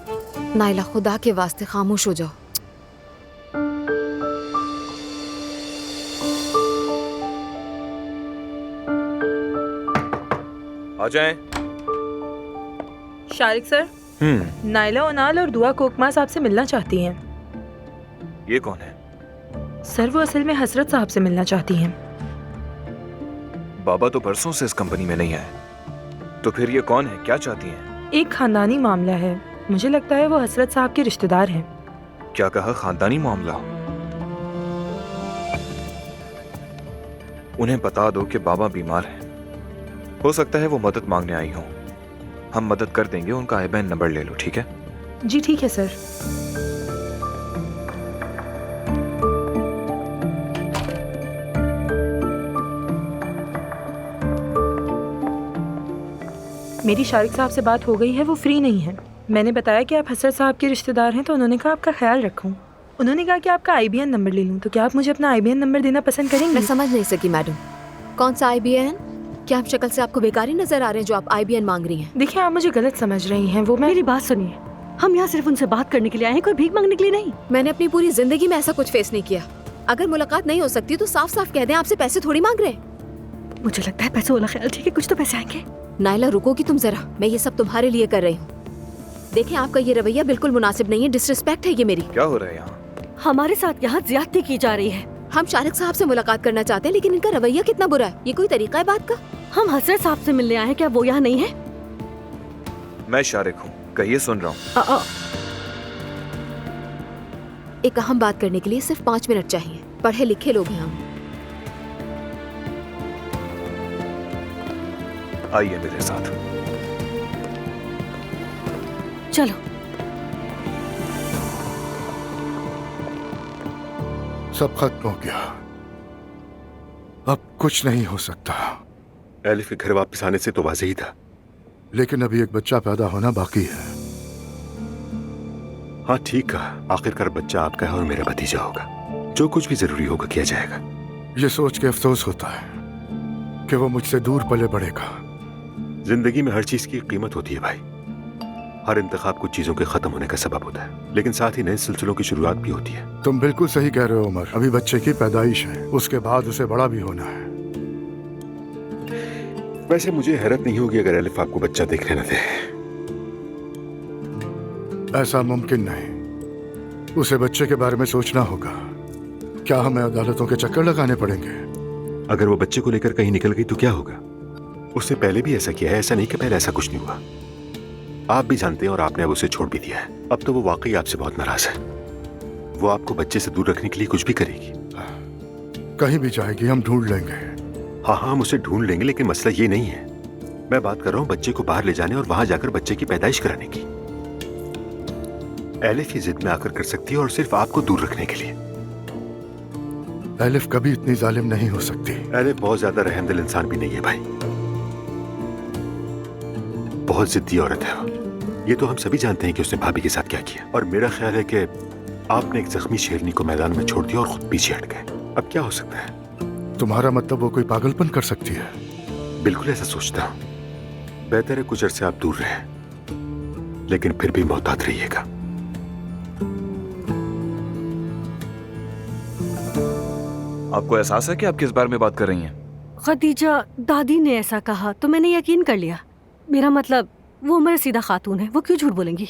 नायला, खुदा के वास्ते खामोश हो जाओ। आ जाएं। शारिक सर, नायला ओनाल और दुआ कोकमा साहब से मिलना चाहती हैं। ये कौन है? सर, वो असल में हसरत साहब से मिलना चाहती हैं। बाबा तो परसों से इस कंपनी में नहीं आए, तो फिर ये कौन है, क्या चाहती हैं? एक खानदानी मामला है। मुझे लगता है वो हसरत साहब के रिश्तेदार हैं। क्या कहा? खानदानी मामला? उन्हें बता दो कि बाबा बीमार हैं। हो सकता है वो मदद मांगने आई हों। हम मदद कर देंगे। उनका आईबैन नंबर ले लो, ठीक है? जी ठीक है सर। मेरी शारिक साहब से बात हो गई है, वो फ्री नहीं है। मैंने बताया कि आप हसरत साहब के रिश्तेदार हैं, तो उन्होंने कहा आपका ख्याल रखूं। उन्होंने कहा कि आपका IBN नंबर ले लूं, तो क्या आप मुझे अपना IBN नंबर देना पसंद करेंगे? मैं समझ नहीं सकी मैडम, कौन सा IBN? क्या आप शक्ल से आपको बेकारी नजर आ रहे हैं जो आप IBN मांग रही हैं? देखिए, आप मुझे गलत समझ रही हैं। वो मेरी बात सुनिए, हम यहाँ सिर्फ उनसे बात करने के लिए आए हैं, कोई भीख मांगने के लिए नहीं। मैंने अपनी पूरी जिंदगी में ऐसा कुछ फेस नहीं किया। अगर मुलाकात नहीं हो सकती तो साफ साफ कह दें, आपसे पैसे थोड़ी मांग रहे हैं। मुझे लगता है पैसे वाला ख्याल ठीक है, कुछ तो पैसे आएंगे। नायला रुकोगी तुम जरा, मैं ये सब तुम्हारे लिए कर रही हूँ। देखें, आपका ये रवैया बिल्कुल मुनासिब नहीं है, डिसरिस्पेक्ट है ये मेरी। क्या हो रहा है यहाँ? हमारे साथ यहाँ ज्यादती की जा रही है। हम शारिक साहब से मुलाकात करना चाहते हैं, लेकिन इनका रवैया कितना बुरा है। ये कोई तरीका है बात का? हम हसरत साहब से मिलने आए हैं, क्या वो यहाँ नहीं है? मैं शारिक हूँ, कहिए, सुन रहा हूँ। एक अहम बात करने के लिए सिर्फ 5 मिनट चाहिए। पढ़े लिखे लोग हैं हम। आइए मेरे साथ। चलो। सब खत्म हो गया, अब कुछ नहीं हो सकता। एलिफ के घर वापस आने से तो वाज़ेह ही था, लेकिन अभी एक बच्चा पैदा होना बाकी है। हाँ ठीक कहा, आखिरकार बच्चा आपका है और मेरा भतीजा होगा। जो कुछ भी जरूरी होगा किया जाएगा। ये सोच के अफसोस होता है कि वो मुझसे दूर पले बढ़ेगा। जिंदगी में हर चीज की कीमत होती है भाई। हर इंतखाब कुछ चीजों के खत्म होने का सबब होता है, लेकिन साथ ही नए सिलसिलों की शुरुआत भी होती है। तुम बिल्कुल सही कह रहे हो उमर, अभी बच्चे की पैदाइश है, उसके बाद उसे बड़ा भी होना है। वैसे मुझे हैरत नहीं होगी अगर एलिफ आपको बच्चा देखने न दे। ऐसा मुमकिन नहीं, उसे बच्चे के बारे में सोचना होगा। क्या हमें अदालतों के चक्कर लगाने पड़ेंगे? अगर वो बच्चे को लेकर कहीं निकल गई तो क्या होगा? उसने पहले भी ऐसा किया है, ऐसा नहीं कि पहले ऐसा कुछ नहीं हुआ। आप भी जानते हैं और आपने अब उसे छोड़ भी दिया है। अब तो वो वाकई आपसे बहुत नाराज है। वो आपको बच्चे से दूर रखने के लिए कुछ भी करेगी। कहीं भी जाएगी, हम ढूंढ लेंगे। हाँ हाँ, हम उसे ढूंढ लेंगे, लेकिन मसला ये नहीं है। मैं बात कर रहा हूँ बच्चे को बाहर ले जाने और वहां जाकर बच्चे की पैदाइश कराने की। एलिफ की जिद में आकर कर सकती है, और सिर्फ आपको दूर रखने के लिए। एलिफ कभी इतनी जालिम नहीं हो सकती। एलिफ बहुत ज्यादा रहमदिल इंसान भी नहीं है भाई, बहुत जिद्दी औरत है वो। ये तो हम सभी जानते हैं कि उसने भाभी के साथ क्या किया, और मेरा ख्याल है कि आपने एक जख्मी शेरनी को मैदान में छोड़ दिया और खुद पीछे हट गए। अब क्या हो सकता है? तुम्हारा मतलब वो कोई पागलपन कर सकती है? बिल्कुल ऐसा सोचता हूँ। बेहतर है कुछ अर्से आप दूर रहें, लेकिन फिर भी मोहतात रहिएगा। आपको एहसास है कि आप किस बारे में बात कर रही हैं? खदीजा, दादी ने ऐसा कहा तो मैंने यकीन कर लिया। मेरा मतलब वो उमर सीधा खातून है, वो क्यों झूठ बोलेंगी?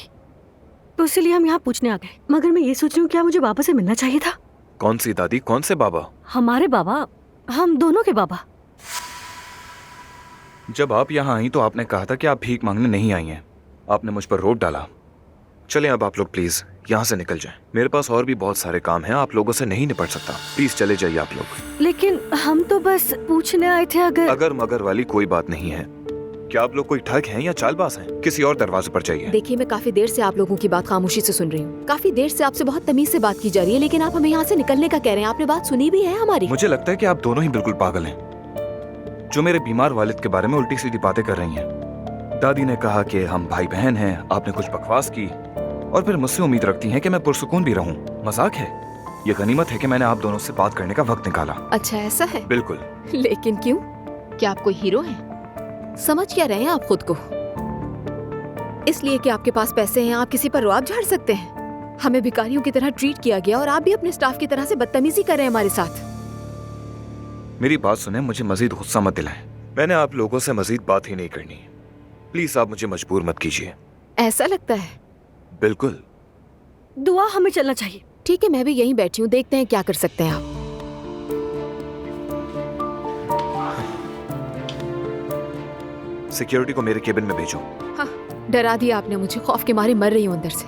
तो इसलिए हम यहाँ पूछने आ गए। मगर मैं ये सोच रही हूँ, क्या मुझे बाबा से मिलना चाहिए था? कौन सी दादी, कौन से बाबा? हमारे बाबा, हम दोनों के बाबा। जब आप यहाँ आई तो आपने कहा था कि आप भीख मांगने नहीं आई हैं। आपने मुझ पर रोक डाला। चलें अब आप लोग प्लीज यहाँ से निकल जाएं। मेरे पास और भी बहुत सारे काम हैं, आप लोगों से नहीं निपट सकता। प्लीज चले जाइए आप लोग। लेकिन हम तो बस पूछने आए थे। अगर मगर वाली कोई बात नहीं है। क्या आप लोग कोई ठग हैं या चालबाज हैं? किसी और दरवाजे पर जाइए। देखिए, मैं काफी देर से आप लोगों की बात खामोशी से सुन रही हूँ। काफी देर से आपसे बहुत तमीज से बात की जा रही है, लेकिन आप हमें यहाँ से निकलने का कह रहे हैं। आपने बात सुनी भी है हमारी? मुझे लगता है कि आप दोनों ही बिल्कुल पागल हैं, जो मेरे बीमार वालिद के बारे में उल्टी सीधी बातें कर रही हैं। दादी ने कहा कि हम भाई बहन हैं, आपने कुछ बकवास की, और फिर मुझसे उम्मीद रखती हैं कि मैं पुरसुकून भी रहूं। मजाक है। ये गनीमत है कि मैंने आप दोनों से बात करने का वक्त निकाला। अच्छा ऐसा है? बिल्कुल। लेकिन क्यों? क्या आप कोई हीरो हैं? समझ क्या रहे हैं आप खुद को? इसलिए कि आपके पास पैसे हैं आप किसी पर रुआब झाड़ सकते हैं? हमें भिखारियों की तरह ट्रीट किया गया और आप भी अपने स्टाफ की तरह से बदतमीजी कर रहे हैं हमारे साथ। मेरी बात सुने, मुझे मजीद गुस्सा मत दिलाएं। मैंने आप लोगों से मजीद बात ही नहीं करनी। प्लीज आप मुझे मजबूर मत कीजिए। ऐसा लगता है? बिल्कुल। दुआ, हमें चलना चाहिए। ठीक है, मैं भी यहीं बैठी हूँ, देखते हैं क्या कर सकते हैं आप। सिक्योरिटी को मेरे केबिन में भेजो। हाँ, डरा दिया आपने मुझे, खौफ के मारे मर रही हूँ अंदर से।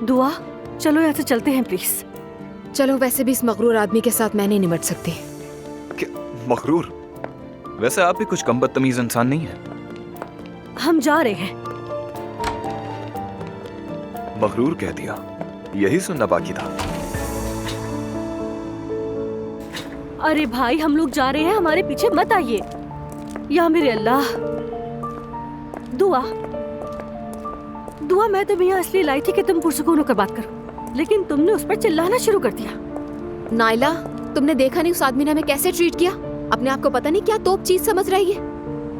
दुआ, चलो यहाँ से चलते हैं प्लीज। चलो, वैसे भी इस मगरूर आदमी के साथ मैं नहीं निपट सकती। मगरूर? वैसे आप भी कुछ कम बदतमीज इंसान नहीं है। हम जा रहे हैं। मगरूर कह दिया, यही सुनना बाकी था। अरे भाई, हम लोग जा रहे हैं, हमारे पीछे मत आइए। या मेरे अल्लाह, दुआ दुआ, मैं तुम्हें यहाँ इसलिए लाई थी कि तुम पुरसुकून होकर बात करो, लेकिन तुमने उस पर चिल्लाना शुरू कर दिया। नाइला, तुमने देखा नहीं उस आदमी ने हमें कैसे ट्रीट किया? अपने आप को पता नहीं क्या तोप चीज समझ रही है।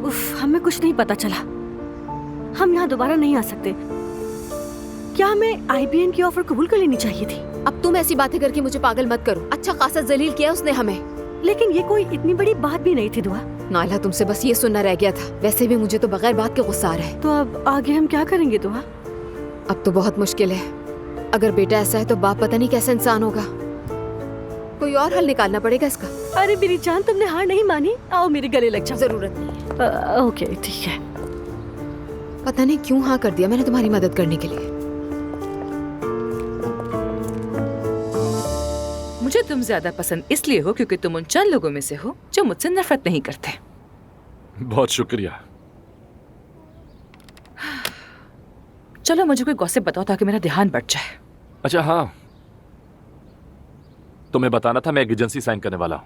उफ, हमें कुछ नहीं पता चला। हम यहाँ दोबारा नहीं आ सकते। क्या हमें IBN की ऑफर कबूल कर लेनी चाहिए थी? अब तुम ऐसी बातें करके मुझे पागल मत करो। अच्छा खासा जलील किया उसने हमें, लेकिन ये कोई इतनी बड़ी बात भी नहीं थी दुआ। नाइला, तुमसे बस ये सुनना रह गया था। वैसे भी मुझे तो बगैर बात के गुस्सा आ रहा है। तो अब आगे हम क्या करेंगे दुआ? अब तो बहुत मुश्किल है। अगर बेटा ऐसा है तो बाप पता नहीं कैसा इंसान होगा। कोई और हल निकालना पड़ेगा इसका। अरे मेरी जान, तुमने हार नहीं मानी, आओ मेरे गले लग जाओ। जरूरत नहीं है। ओके ठीक है। पता नहीं क्यों हाँ कर दिया मैंने तुम्हारी मदद करने के लिए। मुझे तुम ज्यादा पसंद इसलिए हो क्योंकि तुम उन चंद लोगों में से हो जो मुझसे नफरत नहीं करते। बहुत शुक्रिया। चलो मुझे कोई गॉसिप बताओ ताकि मेरा ध्यान बढ़ जाए। अच्छा हाँ, तुम्हें बताना था मैं एक एजेंसी साइन करने वाला हूँ।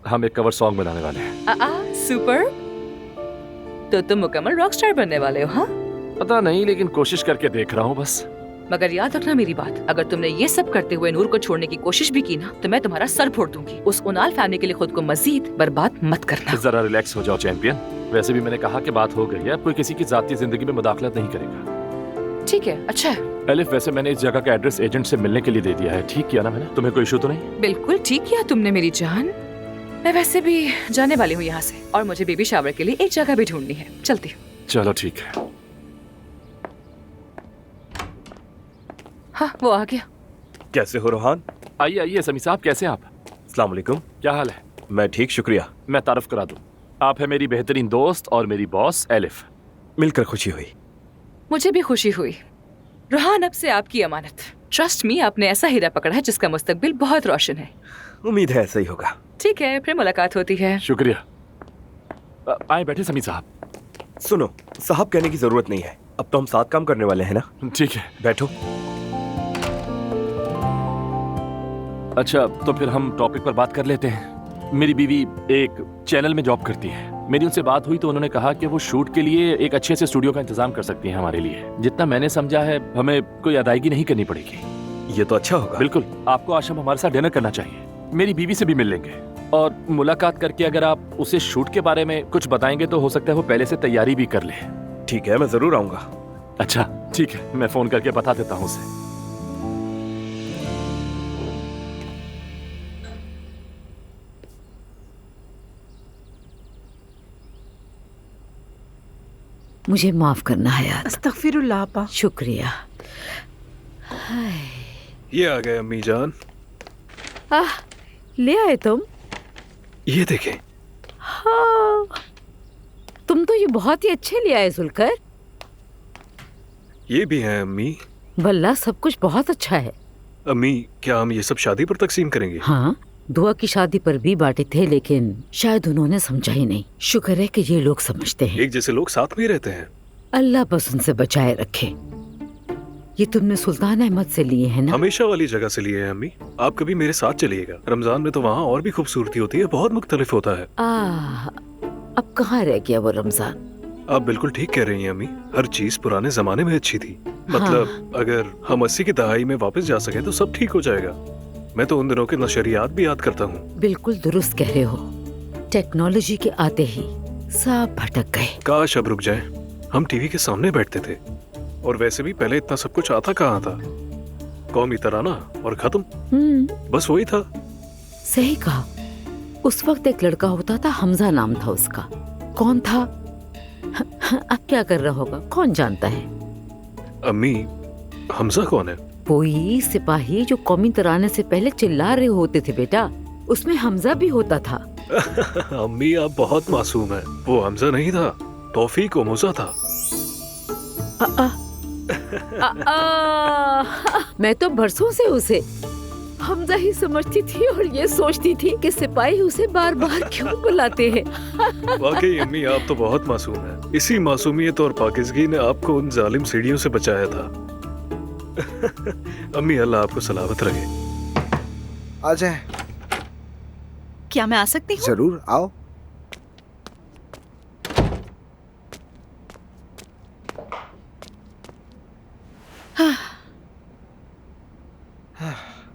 हम एक कवर सॉन्ग बनाने वाले हैं। सुपर। तो तुम मुकम्मल रॉक स्टार बनने वाले हो? हाँ, पता नहीं, लेकिन कोशिश करके देख रहा हूँ बस। मगर याद रखना मेरी बात, अगर तुमने ये सब करते हुए नूर को छोड़ने की कोशिश भी की ना तो मैं तुम्हारा सर फोड़ दूंगी। उस उनाल फैमिली के लिए खुद को मजीद बर्बाद मत करना। जरा रिलैक्स हो जाओ चैंपियन। वैसे भी मैंने कहा कि बात हो गई है, अब कोई किसी की जाती जिंदगी में मुदाखलत नहीं करेगा। ठीक है, अच्छा है। एलिफ, वैसे मैंने इस जगह का एड्रेस एजेंट से मिलने के लिए दे दिया है। ठीक किया ना मैंने? तुम्हें कोई इशू तो नहीं? बिल्कुल ठीक किया तुमने मेरी जान। मैं वैसे भी जाने वाली हूँ यहाँ से और मुझे बेबी शावर के लिए एक जगह भी ढूंढनी है। चलती हूँ। चलो ठीक है। हाँ, वो आ गया। कैसे हो रोहान? आइए आइए समी साहब, कैसे हैं आप? अस्सलाम वालेकुम। क्या हाल है? मैं ठीक, शुक्रिया। मैं तारुफ करा दूं, आप है मेरी बेहतरीन दोस्त और मेरी बॉस एलिफ। मिलकर खुशी हुई। मुझे भी खुशी हुई। रोहान, अब से आपकी अमानत। ट्रस्ट मी, आपने ऐसा हीरा पकड़ा है जिसका मुस्तकबिल बहुत रोशन है। उम्मीद है ऐसा ही होगा। ठीक है, फिर मुलाकात होती है। शुक्रिया। आए बैठे समी साहब। सुनो, साहब कहने की जरूरत नहीं है, अब तो हम साथ काम करने वाले हैं ना। ठीक है, बैठो। अच्छा, तो फिर हम टॉपिक पर बात कर लेते हैं। मेरी बीवी एक चैनल में जॉब करती है। मेरी उनसे बात हुई तो उन्होंने कहा कि वो शूट के लिए एक अच्छे से स्टूडियो का इंतजाम कर सकती हैं हमारे लिए। जितना मैंने समझा है हमें कोई अदायगी नहीं करनी पड़ेगी। ये तो अच्छा होगा। बिल्कुल, आपको आज शाम हमारे साथ डिनर करना चाहिए। मेरी बीवी से भी मिल लेंगे और मुलाकात करके अगर आप उसे शूट के बारे में कुछ बताएंगे तो हो सकता है वो पहले से तैयारी भी कर ले। ठीक है, मैं जरूर आऊंगा। अच्छा ठीक है, मैं फोन करके बता देता हूँ उसे। मुझे माफ करना हयात। अस्तगफिरुल्लाह आपा। शुक्रिया। ये आ गए अम्मी जान। ले आए तुम? ये देखें। हाँ, तुम तो ये बहुत ही अच्छे ले आए जुलकर। ये भी हैं अम्मी। वल्लाह सब कुछ बहुत अच्छा है। अम्मी, क्या हम ये सब शादी पर तकसीम करेंगे? हाँ, दुआ की शादी पर भी बांटे थे लेकिन शायद उन्होंने समझा ही नहीं। शुक्र है कि ये लोग समझते हैं। एक जैसे लोग साथ में ही रहते हैं। अल्लाह बस उनसे बचाए रखे। ये तुमने सुल्तान अहमद से लिए हैं ना? हमेशा वाली जगह से लिए हैं अम्मी। आप कभी मेरे साथ चलिएगा। रमजान में तो वहाँ और भी खूबसूरती होती है, बहुत मुख्तलिफ होता है। अब कहाँ रह गया वो रमजान? आप बिल्कुल ठीक कह रही हैं अम्मी, हर चीज पुराने जमाने में अच्छी थी। मतलब अगर हम 80 की दहाई में वापस जा सके तो सब ठीक हो जाएगा। मैं तो उन दिनों के नशरियात भी याद करता हूँ। बिल्कुल दुरुस्त कह रहे हो। टेक्नोलॉजी के आते ही सब भटक गए। काश अब रुक जाएं। हम टीवी के सामने बैठते थे और वैसे भी पहले इतना सब कुछ आता कहाँ था। कौमी तराना और खत्म, बस वही था। सही कहा। उस वक्त एक लड़का होता था, हमजा नाम था उसका। कौन था? अब क्या कर रहा होगा, कौन जानता है। अम्मी, हमजा कौन है? वही सिपाही जो कौमी तराने से पहले चिल्ला रहे होते थे बेटा, उसमें हमजा भी होता था। अम्मी आप बहुत मासूम हैं। वो हमजा नहीं था, तौफीक ओमोजा था। मैं तो बरसों से उसे हमजा ही समझती थी और ये सोचती थी कि सिपाही उसे बार बार क्यों बुलाते हैं। वाकई अम्मी आप तो बहुत मासूम हैं। इसी मासूमियत और पाकिज़गी ने आपको उन जालिम सीढ़ियों से बचाया था। अम्मी अल्लाह आपको सलामत रखे। आ जाए। क्या मैं आ सकती हूँ? जरूर आओ।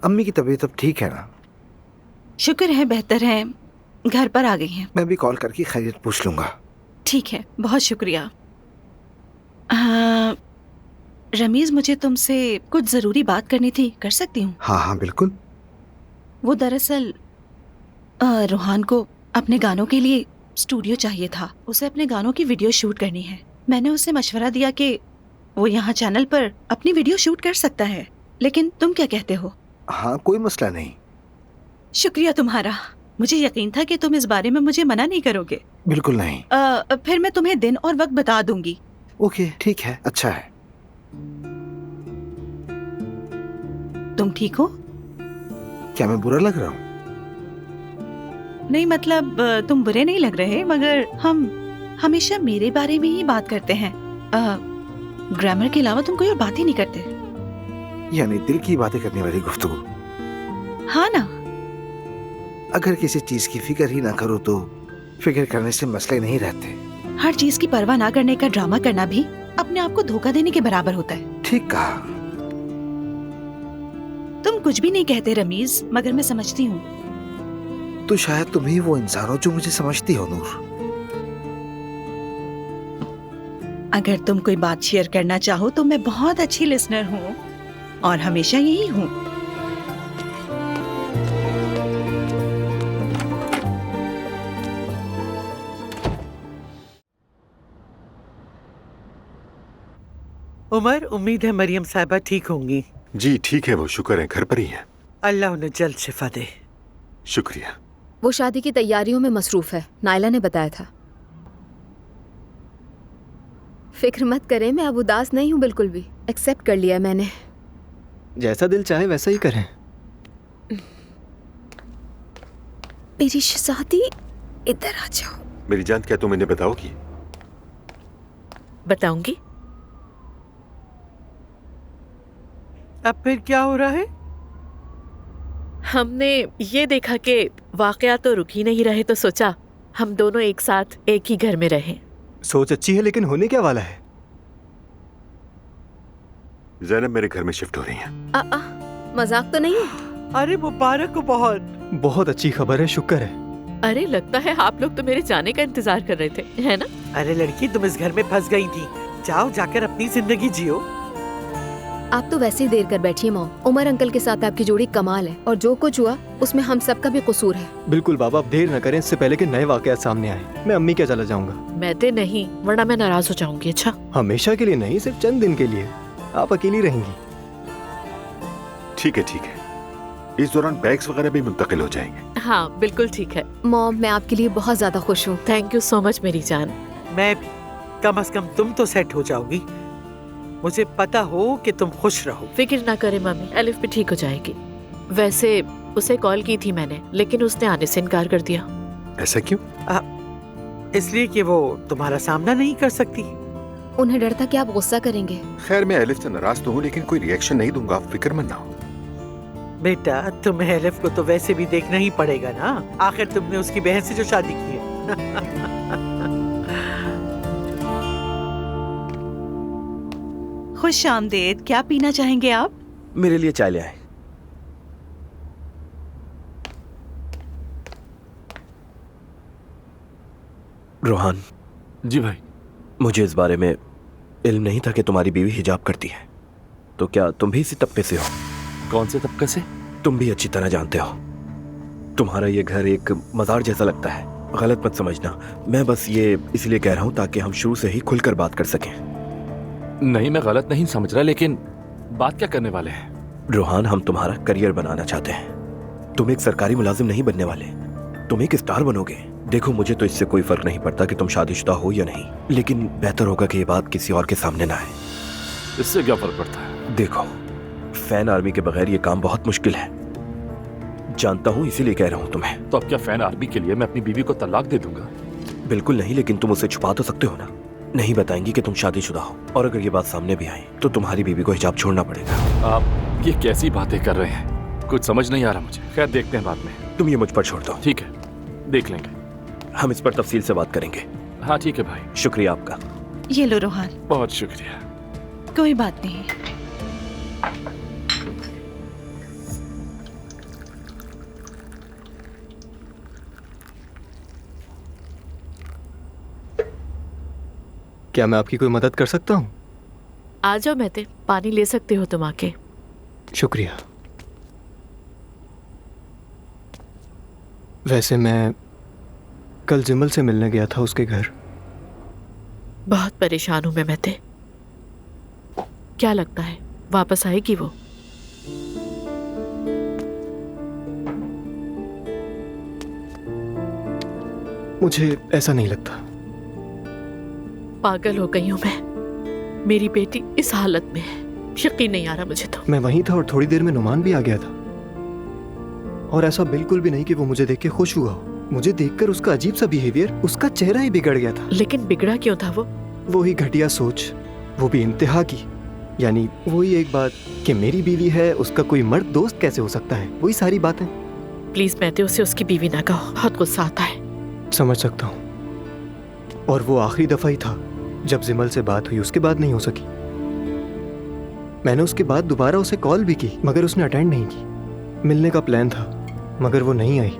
अम्मी की तबीयत अब ठीक है ना? शुक्र है, बेहतर है, घर पर आ गई हैं। मैं भी कॉल करके खैरियत पूछ लूंगा। ठीक है, बहुत शुक्रिया। रमीज, मुझे तुमसे कुछ जरूरी बात करनी थी, कर सकती हूँ? हाँ हाँ बिल्कुल। वो दरअसल रोहान को अपने गानों के लिए स्टूडियो चाहिए था। उसे अपने गानों की वीडियो शूट करनी है। मैंने उसे मशवरा दिया कि वो यहाँ चैनल पर अपनी वीडियो शूट कर सकता है, लेकिन तुम क्या कहते हो? हाँ, कोई मसला नहीं। शुक्रिया तुम्हारा। मुझे यकीन था कि तुम इस बारे में मुझे मना नहीं करोगे। बिल्कुल नहीं। फिर मैं तुम्हें दिन और वक्त बता दूंगी। ओके, ठीक है, अच्छा है। तुम ठीक हो? क्या मैं बुरा लग रहा हूँ? नहीं, मतलब तुम बुरे नहीं लग रहे, मगर हम हमेशा मेरे बारे में ही बात करते हैं। ग्रामर के अलावा तुम कोई और बात ही नहीं करते। यानी दिल की बातें करने वाली गुफ्तगू। हाँ ना। अगर किसी चीज की फिक्र ही ना करो तो फिक्र करने से मसले नहीं रहते। हर चीज की परवाह ना करने का ड्रामा करना भी अपने आप को धोखा देने के बराबर होता है। ठीक कहा। तुम कुछ भी नहीं कहते रमीज, मगर मैं समझती हूँ। तो शायद तुम ही वो इंसान हो जो मुझे समझती हो नूर। अगर तुम कोई बात शेयर करना चाहो तो मैं बहुत अच्छी लिसनर हूँ और हमेशा यही हूँ। उमर, उम्मीद है मरियम साहिबा ठीक होंगी। जी ठीक है, वो शुक्र है, घर पर ही है। अल्लाह उन्हें जल्द शिफा दे। शुक्रिया। वो शादी की तैयारियों में मसरूफ है, नायला ने बताया था। फिक्र मत करें, मैं अब उदास नहीं हूँ बिल्कुल भी। एक्सेप्ट कर लिया मैंने। जैसा दिल चाहे वैसा ही करें। मेरी शहजादी, इधर आ जाओ। मेरी जान, क्या तुम इन्हें बताओगी? बताऊंगी। अब फिर क्या हो रहा है? हमने ये देखा कि वाकया तो रुक ही नहीं रहे, तो सोचा हम दोनों एक साथ एक ही घर में रहें। सोच अच्छी है, लेकिन होने क्या वाला है? ज़ैनब मेरे घर में शिफ्ट हो रही है। मजाक तो नहीं? अरे मुबारक हो। बहुत अच्छी खबर है, शुक्र है। अरे लगता है आप लोग तो मेरे जाने का इंतजार कर रहे थे, है ना? अरे लड़की, तुम इस घर में फंस गई थी। जाओ, जाकर अपनी जिंदगी जियो। आप तो वैसे ही देर कर बैठिए मॉम। उमर अंकल के साथ आपकी जोड़ी कमाल है, और जो कुछ हुआ उसमें हम सबका भी कसूर है। बिल्कुल बाबा, अब देर न करें, इससे पहले कि नए वाकयात सामने आए। मैं अम्मी क्या चला जाऊंगा। मैं तो नहीं, वरना मैं नाराज हो जाऊंगी। अच्छा, हमेशा के लिए नहीं, सिर्फ चंद दिन के लिए। आप अकेली रहेंगी। ठीक है ठीक है, इस दौरान बैग्स वगैरह भी मुंतकिल हो जाएंगे। हाँ बिल्कुल ठीक है। मॉम, मैं आपके लिए बहुत ज्यादा खुश हूँ। थैंक यू सो मच मेरी जान। मैं भी। कम से कम तुम तो सेट हो जाओगी। मुझे पता हो कि तुम खुश रहो। फिक्र ना करे मम्मी, एलिफ भी ठीक हो जाएगी। वैसे उसे कॉल की थी मैंने, लेकिन उसने आने से इनकार कर दिया। ऐसा क्यों? इसलिए कि वो तुम्हारा सामना नहीं कर सकती। उन्हें डर था कि आप गुस्सा करेंगे। खैर, मैं एलिफ से नाराज तो हूँ, लेकिन कोई रिएक्शन नहीं दूंगा, आप फिक्रमंद ना हो। बेटा, तुम्हें एलिफ को तो वैसे भी देखना ही पड़ेगा ना। आखिर तुमने उसकी बहन से जो शादी की है। खुश आमदेद। क्या पीना चाहेंगे आप? मेरे लिए चाय ले आए। रोहान। जी भाई। मुझे इस बारे में इल्म नहीं था कि तुम्हारी बीवी हिजाब करती है। तो क्या तुम भी इसी तबके से हो? कौन से तबके से? तुम भी अच्छी तरह जानते हो। तुम्हारा ये घर एक मज़ार जैसा लगता है। गलत मत समझना, मैं बस ये इसलिए कह रहा हूँ ताकि हम शुरू से ही खुलकर बात कर सकें। नहीं, मैं गलत नहीं समझ रहा, लेकिन बात क्या करने वाले हैं? रोहान, हम तुम्हारा करियर बनाना चाहते हैं। तुम एक सरकारी मुलाजिम नहीं बनने वाले, तुम एक स्टार बनोगे। देखो, मुझे तो इससे कोई फर्क नहीं पड़ता कि तुम शादीशुदा हो या नहीं, लेकिन बेहतर होगा कि ये बात किसी और के सामने ना आए। इससे क्या फर्क पड़ता है? देखो, फैन आर्मी के बगैर ये काम बहुत मुश्किल है, जानता हूँ, इसीलिए कह रहा हूँ तुम्हें। तो अब क्या फैन आर्मी के लिए मैं अपनी बीवी को तलाक दे दूंगा? बिल्कुल नहीं, लेकिन तुम उसे छुपा तो सकते हो ना। नहीं बताएंगी कि तुम शादीशुदा हो, और अगर ये बात सामने भी आई तो तुम्हारी बीवी को हिजाब छोड़ना पड़ेगा। आप ये कैसी बातें कर रहे हैं? कुछ समझ नहीं आ रहा मुझे। खैर, देखते हैं बाद में। तुम ये मुझ पर छोड़ दो। ठीक है, देख लेंगे। हम इस पर तफसील से बात करेंगे। हाँ ठीक है भाई। शुक्रिया आपका। ये लो रोहान। बहुत शुक्रिया। कोई बात नहीं। क्या मैं आपकी कोई मदद कर सकता हूँ? आ जाओ मेहते, पानी ले सकते हो तुम आके। शुक्रिया। वैसे मैं कल जिमल से मिलने गया था उसके घर। बहुत परेशान हूं मैं मेहते। क्या लगता है वापस आएगी वो? मुझे ऐसा नहीं लगता। पागल हो गई हूं मैं। मेरी बेटी इस हालत में है, यकीन नहीं आ रहा मुझे तो। मैं वहीं था और थोड़ी देर में नुमान भी आ गया था, और ऐसा बिल्कुल भी नहीं कि वो मुझे देख के खुश हुआ हो। मुझे देखकर उसका अजीब सा बिहेवियर, उसका चेहरा ही बिगड़ गया था। लेकिन बिगड़ा क्यों था वो? वही घटिया सोच, वो भी इंतहा की। यानी वही एक बात कि मेरी बीवी है, उसका कोई मर्द दोस्त कैसे हो सकता है, वही सारी बातें। प्लीज मेहते उसे उसकी बीवी ना कहो, बहुत गुस्सा आता है। समझ सकता हूँ। और वो आखिरी दफा ही था जब जिमल से बात हुई, उसके बाद नहीं हो सकी। मैंने उसके बाद दोबारा उसे कॉल भी की, मगर उसने अटेंड नहीं की। मिलने का प्लान था मगर वो नहीं आई।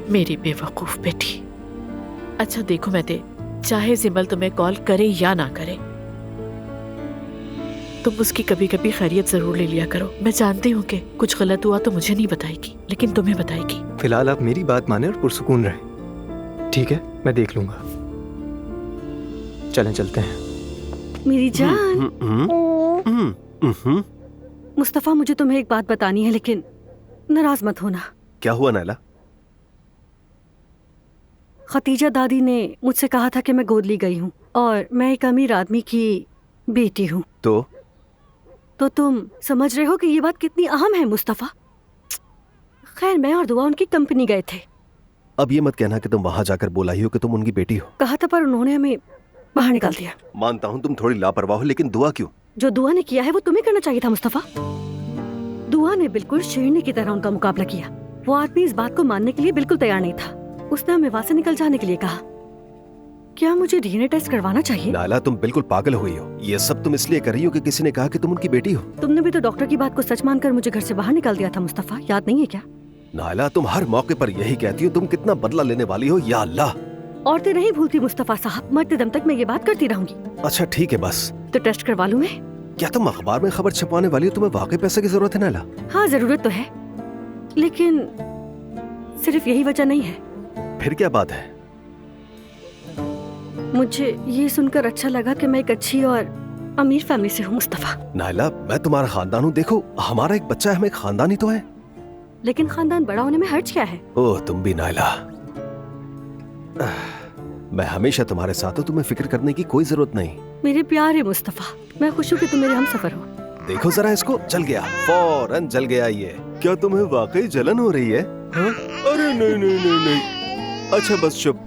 मेरी बेवकूफ बेटी। अच्छा देखो मेहते, चाहे जिमल तुम्हें कॉल करे या ना करे, तुम उसकी कभी कभी खैरियत जरूर ले लिया करो। मैं जानती हूँ कि कुछ गलत हुआ तो मुझे नहीं बताएगी, लेकिन तुम्हें बताएगी। फिलहाल आप मेरी बात माने और पुरसुकून रहें, ठीक है? मैं देख लूंगा। चलें, चलते हैं। मेरी जान। मुस्तफा, मुझे तुम्हें एक बात बतानी है, लेकिन नाराज मत होना। क्या हुआ नायला? खतीजा दादी ने मुझसे कहा था कि मैं गोद ली गई हूँ और मैं एक अमीर आदमी की बेटी हूँ। तो तुम समझ रहे हो कि ये बात कितनी अहम है मुस्तफा। खैर, मैं और दुआ उनकी कंपनी गए थे। अब ये मत कहना कि तुम वहां जाकर बोला ही हो कि तुम उनकी बेटी हो। कहा था, पर उन्होंने हमें बाहर निकाल दिया। मानता हूँ तुम थोड़ी लापरवाह हो, लेकिन दुआ क्यों? जो दुआ ने किया है वो तुम्हें करना चाहिए था मुस्तफा। दुआ ने बिल्कुल शेरनी की तरह उनका मुकाबला किया। वो आदमी इस बात को मानने के लिए बिल्कुल तैयार नहीं था। उसने हमें वहां से निकल जाने के लिए कहा। क्या मुझे डीएनए टेस्ट करवाना चाहिए? नायला, तुम बिल्कुल पागल हो गई हो। ये सब तुम इसलिए कर रही हो कि किसी ने कहा कि तुम उनकी बेटी हो। तुमने भी तो डॉक्टर की बात को सच मानकर मुझे घर से बाहर निकाल दिया था मुस्तफा, याद नहीं है क्या? नायला, तुम हर मौके पर यही कहती हो। तुम कितना बदला लेने वाली हो, या अल्लाह। औरतें नहीं भूलती मुस्तफा साहब, मरते दम तक मैं ये बात करती रहूंगी। अच्छा ठीक है, बस। तो टेस्ट करवा लूं मैं? क्या तुम अखबार में खबर छपवाने वाली हो? तुम्हें वाकई पैसे की जरूरत है नायला? हाँ, जरूरत तो है, लेकिन सिर्फ यही वजह नहीं है। फिर क्या बात है? मुझे ये सुनकर अच्छा लगा कि मैं एक अच्छी और अमीर फैमिली से हूँ मुस्तफा। नायला, मैं तुम्हारा खानदान हूँ। देखो, हमारा एक बच्चा है, हम एक खानदान ही तो है। लेकिन खानदान बड़ा होने में हर्ज क्या है? ओह, तुम भी नायला। मैं हमेशा तुम्हारे साथ हूँ, तुम्हें फिक्र करने की कोई जरूरत नहीं। मेरे प्यारे मुस्तफा, मैं खुश हूँ कि तुम मेरे हमसफर हो। देखो जरा इसको, जल गया, फौरन जल गया ये। क्या तुम्हें वाकई जलन हो रही है? हाँ? अरे नहीं नहीं नहीं नहीं। अच्छा बस चुप,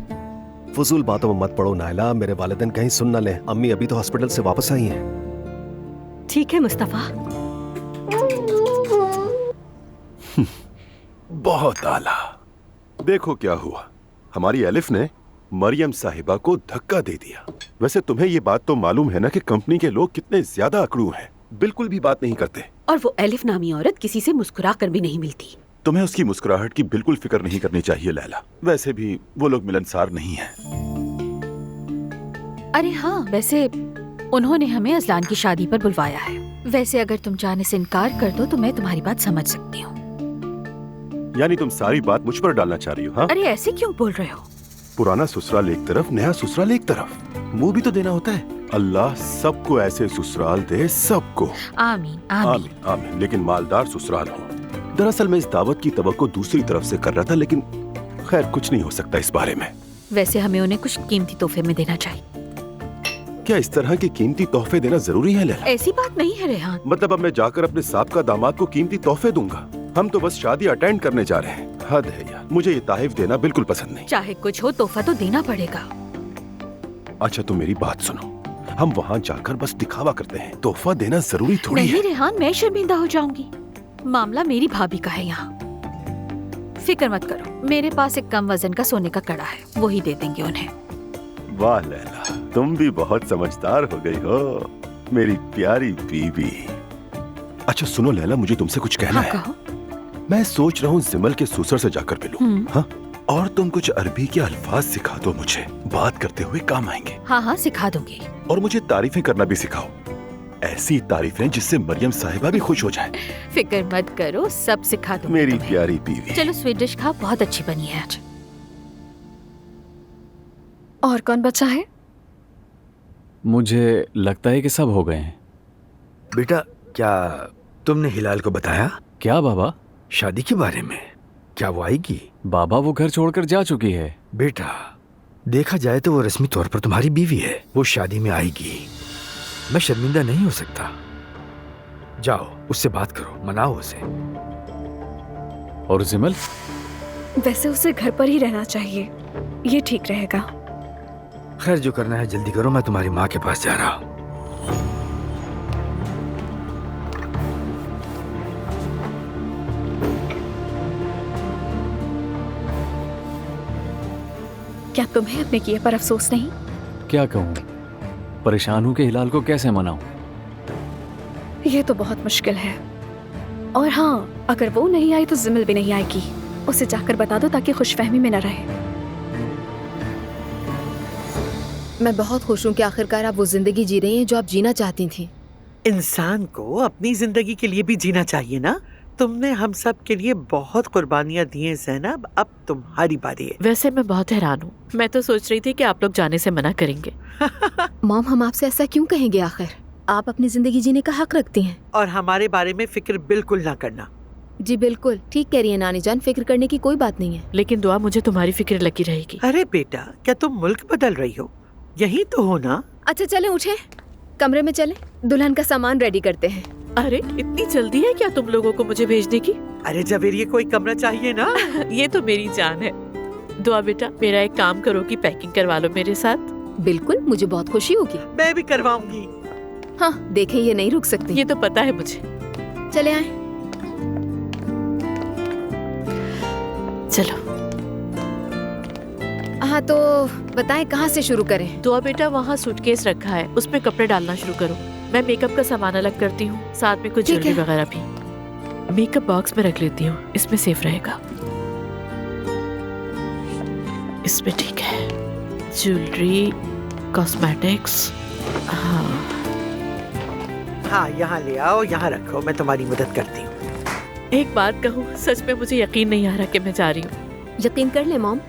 फजूल बातों में मत पड़ो नायला, मेरे वालिदैन कहीं सुन न ले। अम्मी अभी तो हॉस्पिटल से वापस आई हैं। ठीक है मुस्तफा। बहुत आला। देखो क्या हुआ, हमारी एलिफ ने मरियम साहिबा को धक्का दे दिया। वैसे तुम्हें ये बात तो मालूम है ना कि कंपनी के लोग कितने ज्यादा अकड़ू हैं, बिल्कुल भी बात नहीं करते। और वो एलिफ नामी औरत किसी से मुस्कुरा कर भी नहीं मिलती। तुम्हें उसकी मुस्कुराहट की बिल्कुल फिक्र नहीं करनी चाहिए लैला। वैसे भी वो लोग मिलनसार नहीं हैं। अरे हाँ, वैसे उन्होंने हमें अजलान की शादी पर बुलवाया है। वैसे अगर तुम जाने से इनकार कर दो तो मैं तुम्हारी बात समझ सकती हूँ। यानी तुम सारी बात मुझ पर डालना चाह रही हो? हाँ? अरे ऐसे क्यों बोल रहे हो? पुराना ससुराल एक तरफ, नया ससुराल एक तरफ, मुंह भी तो देना होता है। अल्लाह सबको ऐसे ससुराल दे, सबको। आमीन आमीन आमीन आमीन। लेकिन मालदार ससुराल हो। दरअसल मैं इस दावत की तवक्को दूसरी तरफ से कर रहा था, लेकिन खैर कुछ नहीं हो सकता इस बारे में। वैसे हमें उन्हें कुछ कीमती तोहफे में देना चाहिए। क्या इस तरह के कीमती तोहफे देना जरूरी है लैला? ऐसी बात नहीं है रेहान। मतलब अब मैं जाकर अपने साहब दामाद को कीमती तोहफे दूंगा? हम तो बस शादी अटेंड करने जा रहे हैं। हद है यार, मुझे ये ताहिफ देना बिल्कुल पसंद नहीं। चाहे कुछ हो, तोहफा तो देना पड़ेगा। अच्छा तो मेरी बात सुनो, हम वहाँ जाकर बस दिखावा करते हैं, तोहफा देना जरूरी थोड़ी है। नहीं रेहान, मैं शर्मिंदा हो जाऊंगी। मामला मेरी भाभी का है यहाँ। फिक्र मत करो, मेरे पास एक कम वजन का सोने का कड़ा है, वही दे देंगे उन्हें। वाह लैला, तुम भी बहुत समझदार हो गई हो, मेरी प्यारी बीवी। अच्छा सुनो लैला, मुझे तुमसे कुछ कहना है। कहो। मैं सोच रहा हूँ जिमल के सुसर से जाकर मिलूं। हाँ? और तुम कुछ अरबी के अल्फाज सिखा दो मुझे, बात करते हुए काम आएंगे। हाँ हाँ सिखा दूंगी। और मुझे तारीफें करना भी सिखाओ, ऐसी तारीफें जिससे मरियम साहिबा भी खुश हो जाए। फिक्र मत करो, सब सिखा दूंगी मेरी तुम्हें। प्यारी बीवी। चलो स्वीट डिश खाओ, बहुत अच्छी बनी है आज। और कौन बचा है? मुझे लगता है कि सब हो गए हैं। बेटा, क्या तुमने हिलाल को बताया? क्या बाबा? शादी के बारे में। क्या वो आएगी? बाबा वो घर छोड़कर जा चुकी है। बेटा, देखा जाए तो वो रस्मी तौर पर तुम्हारी बीवी है, वो शादी में आएगी। मैं शर्मिंदा नहीं हो सकता। जाओ उससे बात करो, मनाओ उसे। और जिमल? वैसे उसे घर पर ही रहना चाहिए, ये ठीक रहेगा। खैर, जो करना है जल्दी करो, मैं तुम्हारी माँ के पास जा रहा हूँ। क्या तुम्हें अपने किए पर अफसोस नहीं? क्या कहूँ, परेशान हूँ कि हिलाल को कैसे मनाऊं। ये तो बहुत मुश्किल है। और हाँ, अगर वो नहीं आई तो जिमल भी नहीं आएगी। उसे जाकर बता दो ताकि खुशफहमी में न रहे। मैं बहुत खुश हूँ कि आखिरकार आप वो जिंदगी जी रही हैं जो आप जीना चाहती थी। इंसान को अपनी जिंदगी के लिए भी जीना चाहिए ना। तुमने हम सब के लिए बहुत कुर्बानियां दी हैं ज़ैनब, अब तुम्हारी बारी है। वैसे मैं बहुत हैरान हूँ। मैं तो सोच रही थी कि आप लोग जाने से मना करेंगे। मॉम, हम आपसे ऐसा क्यों कहेंगे? आखिर आप अपनी जिंदगी जीने का हक रखती हैं। और हमारे बारे में फिक्र बिल्कुल ना करना। जी बिल्कुल ठीक कह रही है नानी जान, फिक्र करने की कोई बात नहीं है। लेकिन दुआ, मुझे तुम्हारी फिक्र लगी रहेगी। अरे बेटा, क्या तुम मुल्क बदल रही हो? यही तो हो ना। अच्छा चले, उठे, कमरे में चले, दुल्हन का सामान रेडी करते हैं। अरे इतनी जल्दी है क्या तुम लोगों को मुझे भेजने की? अरे जवेर, ये कोई कमरा चाहिए ना। ये तो मेरी जान है। दुआ बेटा, मेरा एक काम करो कि पैकिंग करवा लो मेरे साथ। बिल्कुल, मुझे बहुत खुशी होगी। मैं भी करवाऊंगी। हाँ देखें, ये नहीं रुक सकती। ये तो पता है मुझे। चले आए। चलो। हाँ तो बताएं कहाँ से शुरू करें? दुआ बेटा, वहाँ सूटकेस रखा है, उसमें कपड़े डालना शुरू करो। मैं मेकअप का सामान अलग करती हूँ, साथ में कुछ ज्वेलरी वगैरह भी। मेकअप बॉक्स में रख लेती हूँ, इसमें सेफ रहेगा। इसमें ठीक है। Jewellery, cosmetics. हाँ, यहाँ ले आओ, यहाँ रखो, मैं तुम्हारी मदद करती हूँ। एक बात कहूँ, सच में मुझे यकीन नहीं आ रहा कि मैं जा रही हूँ। यकीन कर ले मॉम।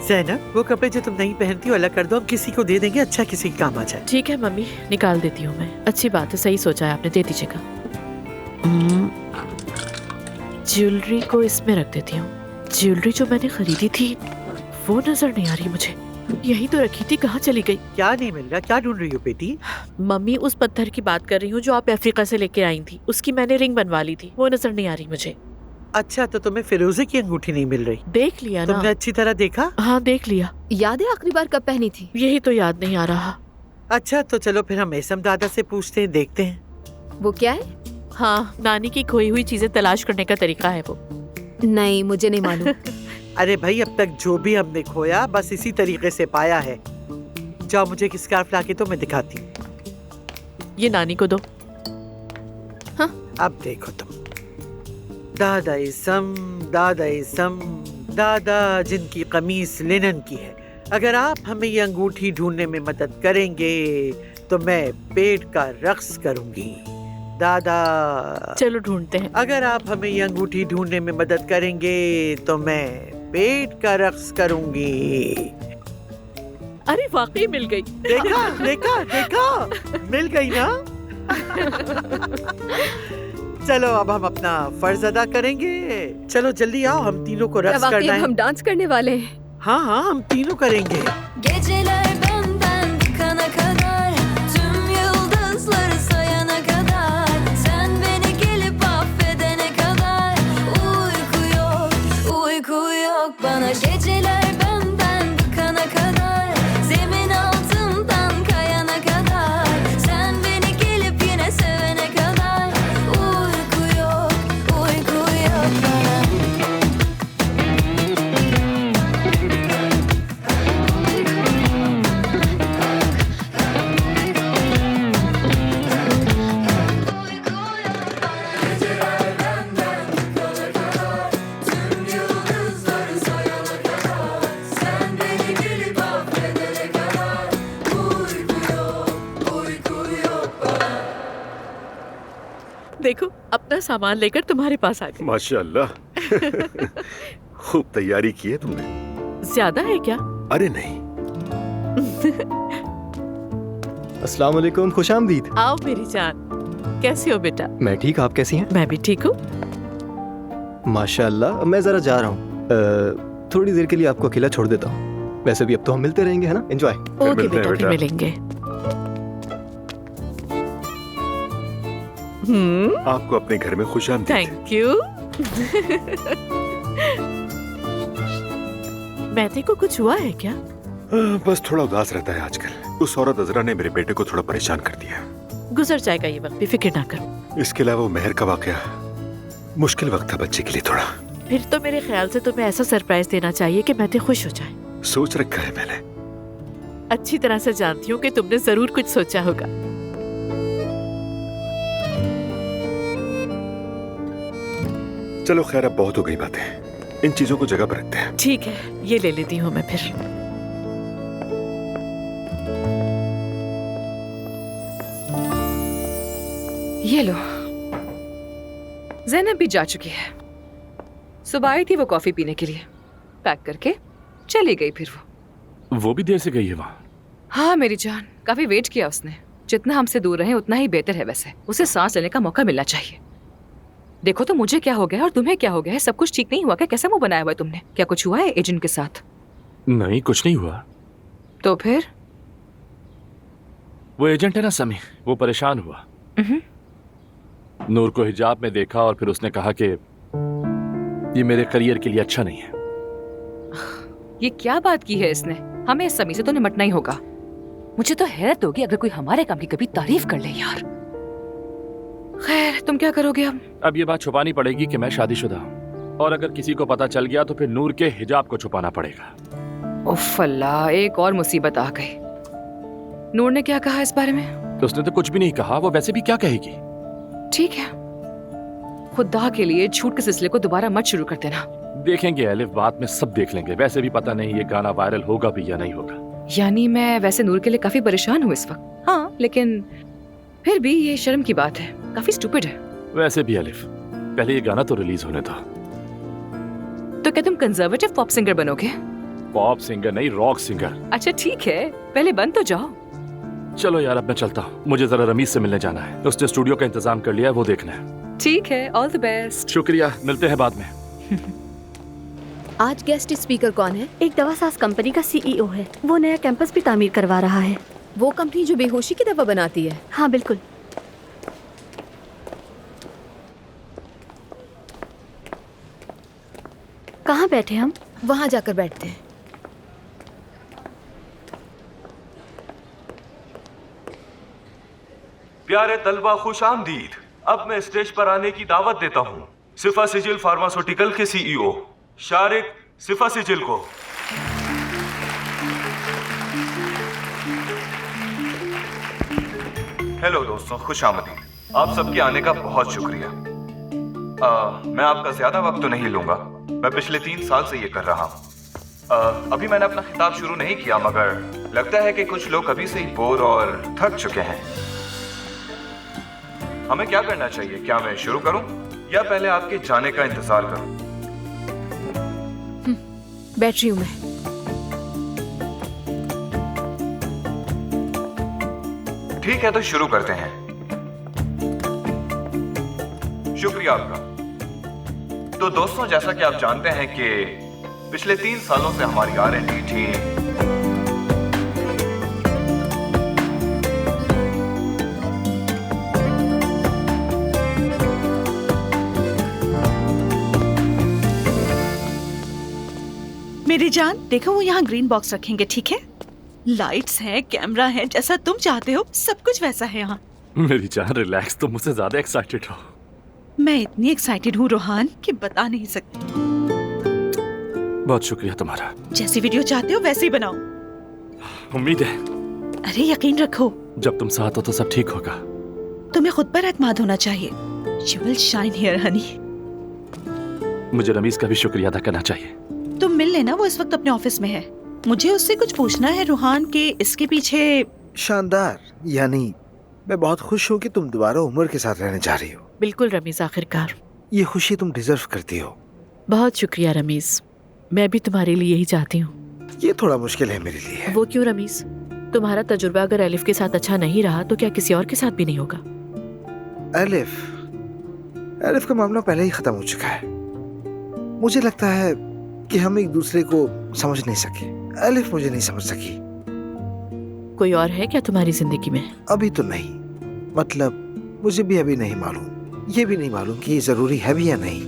ज़ैनब, वो कपड़े जो तुम नहीं पहनती हो अलग कर दो, हम किसी को दे देंगे, अच्छा किसी के काम आ जाए। ठीक है मम्मी, निकाल देती हूँ मैं। अच्छी बात है, सही सोचा है आपने, दे दीजिएगा। ज्वेलरी को इसमें रख देती हूँ। ज्वेलरी जो मैंने खरीदी थी वो नजर नहीं आ रही मुझे। यही तो रखी थी, कहाँ चली गई? क्या नहीं मिल रहा? क्या ढूंढ रही हो बेटी? मम्मी, उस पत्थर की बात कर रही हूँ जो आप अफ्रीका से लेके आई थी। उसकी मैंने रिंग बनवा ली थी, वो नजर नहीं आ रही मुझे। अच्छा, तो तुम्हें फिरोजे की अंगूठी नहीं मिल रही? देख लिया ना तुमने अच्छी तरह देखा? हाँ देख लिया। याद है आखिरी बार कब पहनी थी? यही तो याद नहीं आ रहा। अच्छा तो चलो फिर हम एसम दादा से पूछते हैं, देखते हैं। वो क्या है? हाँ, नानी की खोई हुई चीजें तलाश करने का तरीका है वो। नहीं, मुझे नहीं मालूम। अरे भाई, अब तक जो भी हमने खोया बस इसी तरीके से पाया है। जाओ, मुझे एक स्कार्फ लाके तो मैं दिखाती हूँ। ये नानी को दो। हाँ, अब देखो तुम। दादा इसम, दादा इसम, दादा जिनकी कमीज लिनन की है। अगर आप हमें ये अंगूठी ढूंढने में मदद करेंगे तो मैं पेट का रक्स करूंगी। दादा, चलो ढूंढते हैं। अगर आप हमें ये अंगूठी ढूंढने में मदद करेंगे तो मैं पेट का रक्स करूंगी। अरे वाकई मिल गई। देखा देखा देखा, मिल गई ना। चलो अब हम अपना फर्ज अदा करेंगे। चलो जल्दी आओ, हम तीनों को रक्स करना है। हम डांस करने वाले हैं। हाँ हाँ, हम तीनों करेंगे। Geceler benden bıkana kadar, tüm yıldızları sayana kadar, sen beni gelip affedene kadar, uyku yok bana. Geceler benden bıkana kadar, zemin altından kayana kadar, sen beni gelip yine sevene kadar, uyku yok bana. सारा सामान लेकर तुम्हारे पास आ गए। माशाल्लाह। खूब तैयारी की है तुमने। ज्यादा है क्या? अरे नहीं। अस्सलाम वालेकुम, खुशामदीद। आओ मेरी जान, कैसी हो बेटा? मैं ठीक, आप कैसी हैं? मैं भी ठीक हूँ। माशाल्लाह। मैं जरा जा रहा हूँ, थोड़ी देर के लिए आपको अकेला छोड़ देता हूँ। वैसे भी अब तो हम मिलते रहेंगे, है ना? एंजॉय। ओके बेटा, फिर मिलेंगे। आपको अपने घर में खुशामदीद। Thank you. मैथे को कुछ हुआ है क्या? बस थोड़ा उदास रहता है आजकल। उस औरत अजरा ने मेरे बेटे को थोड़ा परेशान कर दिया। गुजर जाएगा ये वक्त भी, फिक्र ना करो। इसके अलावा वो मेहर का वाकया मुश्किल वक्त था बच्चे के लिए थोड़ा। फिर तो मेरे ख्याल से तुम्हें ऐसा सरप्राइज देना चाहिए कि मैथे खुश हो जाए। सोच रखा है मैंने। अच्छी तरह से जानती हूँ कि तुमने जरूर कुछ सोचा होगा। चलो खैर, अब बहुत हो गई बातें, इन चीजों को जगह पर रखते हैं। ठीक है, ये ले लेती हूँ मैं फिर। ये लो। ज़ैनब भी जा चुकी है। सुबह आई थी वो कॉफी पीने के लिए, पैक करके चली गई। फिर वो भी देर से गई है वहाँ? हाँ मेरी जान, काफी वेट किया उसने। जितना हमसे दूर रहे उतना ही बेहतर है। वैसे उसे सांस लेने का मौका मिलना चाहिए। देखो तो मुझे क्या हो गया और तुम्हें क्या हो गया है? सब कुछ ठीक नहीं हुआ क्या? कैसा मुंह बनाया हुआ है तुमने? क्या कुछ हुआ है एजेंट के साथ? नहीं, कुछ नहीं हुआ। तो फिर? वो एजेंट है ना समी, वो परेशान हुआ। नूर को हिजाब में देखा और फिर उसने कहा कि ये मेरे करियर के लिए अच्छा नहीं है। ये क्या बात की है इसने? हमें इस समी से तो निपटना ही होगा। मुझे तो हैरत होगी अगर कोई हमारे काम की कभी तारीफ कर ले यार। खैर, तुम क्या करोगे अब? अब ये बात छुपानी पड़ेगी कि मैं शादीशुदा हूँ, और अगर किसी को पता चल गया तो फिर नूर के हिजाब को छुपाना पड़ेगा। उफ अल्लाह, एक और मुसीबत आ गई। नूर ने क्या कहा इस बारे में? तो उसने तो कुछ भी नहीं कहा। वो वैसे भी क्या कहेगी? ठीक है, खुदा के लिए झूठ के सिलसिले को दोबारा मत शुरू कर देना। देखेंगे अलिफ, बात में सब देख लेंगे। वैसे भी पता नहीं ये गाना वायरल होगा भी या नहीं होगा। यानी मैं वैसे नूर के लिए काफी परेशान हूँ इस वक्त। हाँ, लेकिन फिर भी ये शर्म की बात है, काफी स्टूपिड है। वैसे भी अलिफ, पहले ये गाना तो रिलीज होने दो। तो क्या तुम कंजर्वेटिव पॉप सिंगर बनोगे? पॉप सिंगर नहीं, रॉक सिंगर। अच्छा ठीक है, पहले बन तो जाओ। चलो यार, अब मैं चलता हूँ। मुझे जरा रमीज से मिलने जाना है। उसने स्टूडियो का इंतजाम कर लिया है, वो देखना है। ठीक है, ऑल द बेस्ट। शुक्रिया, मिलते हैं बाद में। आज गेस्ट स्पीकर कौन है? एक दवासाज कंपनी का सीईओ है। वो नया कैंपस भी तामीर करवा रहा है। वो कंपनी जो बेहोशी की दवा बनाती है? हाँ बिल्कुल। कहाँ बैठे हम? वहाँ जाकर बैठते हैं। प्यारे तलबा, खुश आमदीद। अब मैं स्टेज पर आने की दावत देता हूँ सिफा सिजिल फार्मास्यूटिकल के सीईओ शारिक सिफा सिजिल को। हेलो दोस्तों, खुश आमदीद। आप सबके आने का बहुत शुक्रिया। मैं आपका ज्यादा वक्त तो नहीं लूंगा। मैं पिछले 3 साल से ये कर रहा हूँ। अभी मैंने अपना खिताब शुरू नहीं किया, मगर लगता है कि कुछ लोग अभी से ही बोर और थक चुके हैं। हमें क्या करना चाहिए? क्या मैं शुरू करूं या पहले आपके जाने का इंतजार करूं? बैठ रही हूं मैं। ठीक है, तो शुरू करते हैं। शुक्रिया आपका। तो दोस्तों, जैसा कि आप जानते हैं कि पिछले 3 सालों से हमारी R&D टीम मेरी जान, देखो वो यहाँ ग्रीन बॉक्स रखेंगे, ठीक है? लाइट्स हैं, कैमरा है, जैसा तुम चाहते हो सब कुछ वैसा है यहाँ। मेरी जान रिलैक्स, तुम मुझसे ज्यादा एक्साइटेड हो। मैं इतनी एक्साइटेड हूँ रोहान कि बता नहीं सकती। बहुत शुक्रिया तुम्हारा। जैसी वीडियो चाहते हो वैसे ही बनाओ। उम्मीद है। अरे यकीन रखो, जब तुम साथ हो तो सब ठीक होगा। तुम्हें खुद पर एतमाद होना चाहिए। You will shine here, honey। मुझे रमीज का भी शुक्रिया अदा करना चाहिए। तुम मिल लेना, वो इस वक्त अपने ऑफिस में है। मुझे उससे कुछ पूछना है रोहान के इसके पीछे। शानदार। यानी मैं बहुत खुश हूँ कि तुम दोबारा उमर के साथ रहने जा रही हो। बिल्कुल रमीज, आखिरकार। ये खुशी तुम डिजर्व करती हो। बहुत शुक्रिया रमीज, मैं भी तुम्हारे लिए यही चाहती हूँ। ये थोड़ा मुश्किल है मेरे लिए। वो क्यों रमीज? तुम्हारा तजुर्बा अगर एलिफ के साथ अच्छा नहीं रहा तो क्या किसी और के साथ भी नहीं होगा? एलिफ का मामला पहले ही खत्म हो चुका है। मुझे लगता है कि हम एक दूसरे को समझ नहीं सके। एलिफ मुझे नहीं समझ सकी। कोई और है क्या तुम्हारी जिंदगी में? अभी तो नहीं, मतलब मुझे भी अभी नहीं मालूम। ये भी नहीं मालूम कि ये जरूरी है भी या नहीं।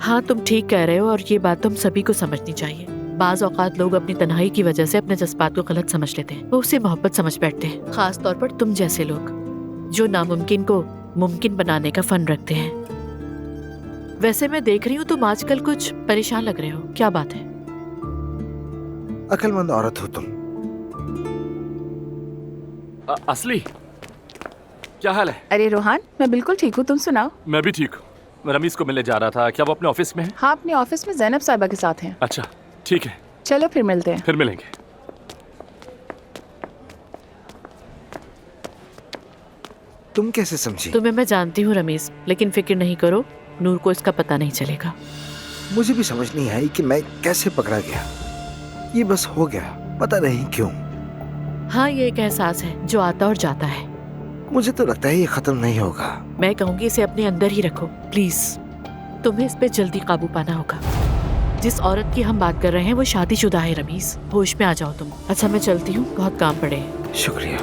हाँ, तुम ठीक कह रहे हो और ये बात तुम सभी को समझनी चाहिए। बाज औकात लोग अपनी तन्हाई की वजह से अपने जज्बात को गलत समझ लेते हैं, वो उसे मोहब्बत समझ बैठते हैं। खास तौर पर तुम जैसे लोग जो नामुमकिन को मुमकिन बनाने का फन रखते हैं। वैसे मैं देख रही हूँ तुम आजकल कुछ परेशान लग रहे हो, क्या बात है? अक्लमंद औरत हो तुम। असली, क्या हाल है? अरे रोहान, मैं बिल्कुल ठीक हूँ, तुम सुनाओ। मैं भी ठीक हूँ। मैं रमीज को मिलने जा रहा था। क्या वो अपने ऑफिस में है? हाँ, अपने ऑफिस में जैनब साहिबा के साथ हैं। अच्छा, ठीक है। चलो फिर मिलते हैं। फिर मिलेंगे। तुम कैसे समझी? तुम्हें मैं जानती हूँ रमीज, लेकिन फिक्र नहीं करो, नूर को इसका पता नहीं चलेगा। मुझे भी समझ नहीं आई कि मैं कैसे पकड़ा गया। ये बस हो गया, पता नहीं क्यों। हाँ, ये एक एहसास है जो आता और जाता है। मुझे तो लगता है ये खत्म नहीं होगा। मैं कहूँगी इसे अपने अंदर ही रखो प्लीज। तुम्हें इस पे जल्दी काबू पाना होगा। जिस औरत की हम बात कर रहे हैं वो शादीशुदा है रमीज, होश में आ जाओ तुम। अच्छा, मैं चलती हूँ, बहुत काम पड़े हैं। शुक्रिया।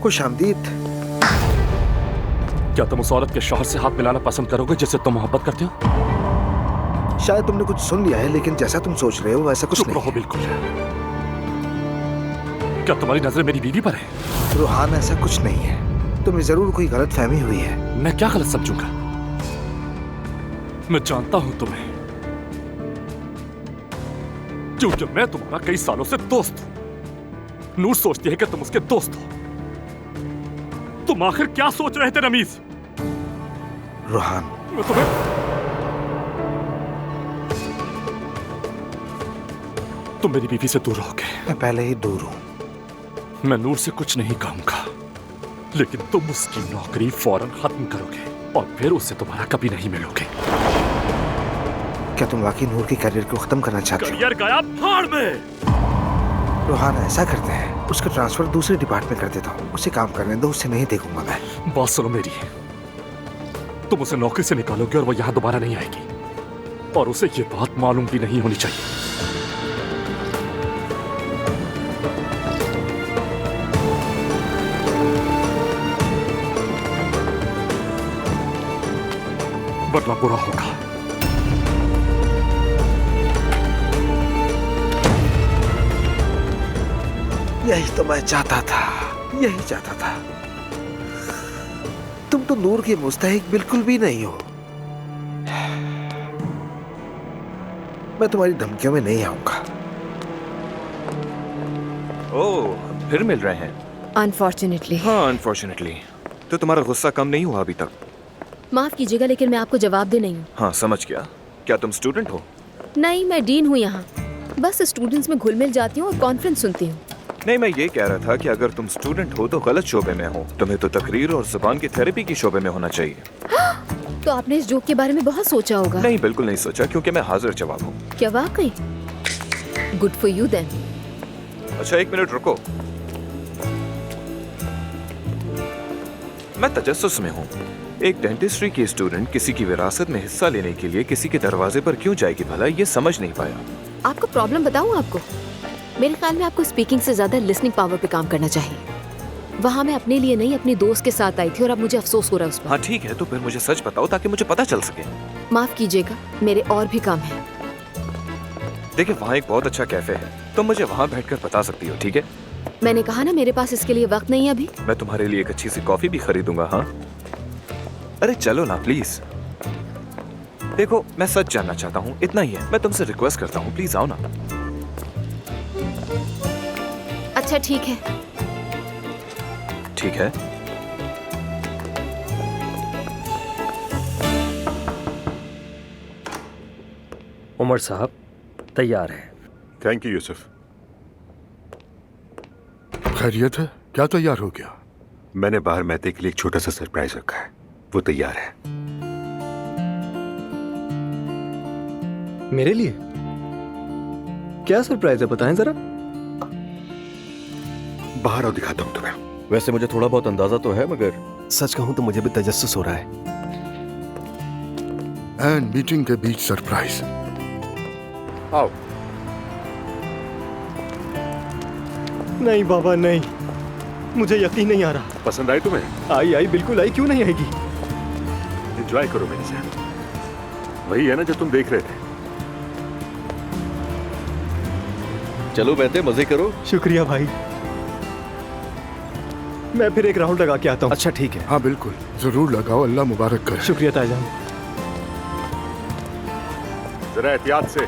खुशामदीद। क्या तुम उस औरत के शौहर से हाथ मिलाना पसंद करोगे जिससे तुम मोहब्बत करते हो? शायद तुमने कुछ सुन लिया है, लेकिन जैसा तुम सोच रहे हो वैसा कुछ नहीं। चुप रहो बिल्कुल। क्या तुम्हारी नजरें मेरी बीवी पर है? रोहान, ऐसा कुछ नहीं है। तुम्हें जरूर कोई गलत फहमी हुई है। मैं क्या गलत समझूंगा? मैं जानता हूं तुम्हें, क्योंकि मैं तुम्हारा कई सालों से दोस्त हूं। नूर सोचती है कि तुम उसके दोस्त हो। तुम आखिर क्या सोच रहे थे रमीज? रोहान, मैं तुम्हें तुम मेरी बीवी से दूर रहोगे। मैं पहले ही दूर हूं। मैं नूर से कुछ नहीं कहूंगा, लेकिन तुम उसकी नौकरी फौरन खत्म करोगे और फिर उससे तुम्हारा कभी नहीं मिलोगे। क्या तुम वाकई नूर के करियर को खत्म करना चाहते हो? करियर गया भाड़ में। रोहान, ऐसा करते हैं, उसका ट्रांसफर दूसरे डिपार्टमेंट कर देता हूँ। उसे काम करने दो, उसे नहीं देखूंगा मैं। बात सुनो मेरी, तुम उसे नौकरी से निकालोगे और वो यहाँ दोबारा नहीं आएगी, और उसे ये बात मालूम भी नहीं होनी चाहिए। वरना बुरा होगा। यही तो मैं चाहता था, यही चाहता था। तुम तो नूर के मुस्तहिक बिल्कुल भी नहीं हो। मैं तुम्हारी धमकियों में नहीं आऊंगा। ओह, फिर मिल रहे हैं? अनफॉर्चुनेटली। हाँ, अनफॉर्चुनेटली। तो तुम्हारा गुस्सा कम नहीं हुआ अभी तक? माफ कीजिएगा, लेकिन मैं आपको जवाब दे नहीं हूँ। हाँ, समझ गया। क्या तुम स्टूडेंट हो? नहीं, मैं डीन हूँ यहाँ। बस स्टूडेंट्स में घुल मिल जाती हूँ और कॉन्फ्रेंस सुनती हूँ। नहीं, मैं ये कह रहा था कि अगर तुम स्टूडेंट हो तो गलत शोबे में हो। तुम्हें तो तकरीर और जुबान की थेरेपी की शोबे में होना चाहिए। तो आपने इस जोक के बारे में बहुत सोचा होगा। नहीं, बिल्कुल नहीं सोचा, क्योंकि मैं हाजिर जवाब हूँ। क्या वाकई? Good for you then. अच्छा, 1 मिनट रुको। मैं तजस्सुस में हूँ। एक डेंटिस्ट्री की स्टूडेंट किसी की विरासत में हिस्सा लेने के लिए किसी के दरवाजे पर क्यों जाएगी भला? ये समझ नहीं पाया। आपको प्रॉब्लम बताऊँ आपको? मेरे ख्याल में आपको स्पीकिंग से ज्यादा लिसनिंग पावर पे काम करना चाहिए। वहाँ मैं अपने लिए नहीं, अपने दोस्त के साथ आई थी और अब मुझे अफसोस हो रहा है उस पर। हाँ ठीक है, तो फिर मुझे सच बताओ ताकि मुझे पता चल सके। माफ कीजिएगा, मेरे और भी काम है। देखिए, वहाँ एक बहुत अच्छा कैफे है, तुम मुझे वहाँ बैठकर बता सकती हो, ठीक है? मैंने कहा ना मेरे पास इसके लिए वक्त नहीं है अभी। मैं तुम्हारे लिए एक अच्छी सी कॉफी भी खरीदूंगा। हाँ अरे चलो ना प्लीज। देखो मैं सच जानना चाहता हूँ, इतना ही है। मैं तुमसे रिक्वेस्ट करता हूँ, प्लीज आओ ना। अच्छा ठीक है। ठीक है। उमर साहब तैयार है। Thank you Yusuf. खैरियत है? क्या तैयार हो गया? मैंने बाहर मेहते के लिए एक छोटा सा सरप्राइज रखा है, वो तैयार है। मेरे लिए क्या सरप्राइज है, बताएं जरा। बाहर आओ, दिखाता हूँ तुम्हें। वैसे मुझे थोड़ा बहुत अंदाजा तो है, मगर सच कहूं तो मुझे भी तजस्सुस हो रहा है। एंड मीटिंग के बीच सरप्राइज। आओ। नहीं बाबा नहीं, मुझे यकीन नहीं आ रहा। पसंद आई तुम्हें? आई आई, बिल्कुल आई, क्यों नहीं आएगी। एंजॉय करो मेरे साथ। वही है ना जो तुम देख रहे थे। चलो बैठे, मजे करो। शुक्रिया भाई, मैं फिर एक राउंड लगा के आता हूँ। अच्छा ठीक है। हाँ बिल्कुल, जरूर लगाओ। अल्लाह मुबारक करे। शुक्रिया ताईजान। जरा एहतियात से।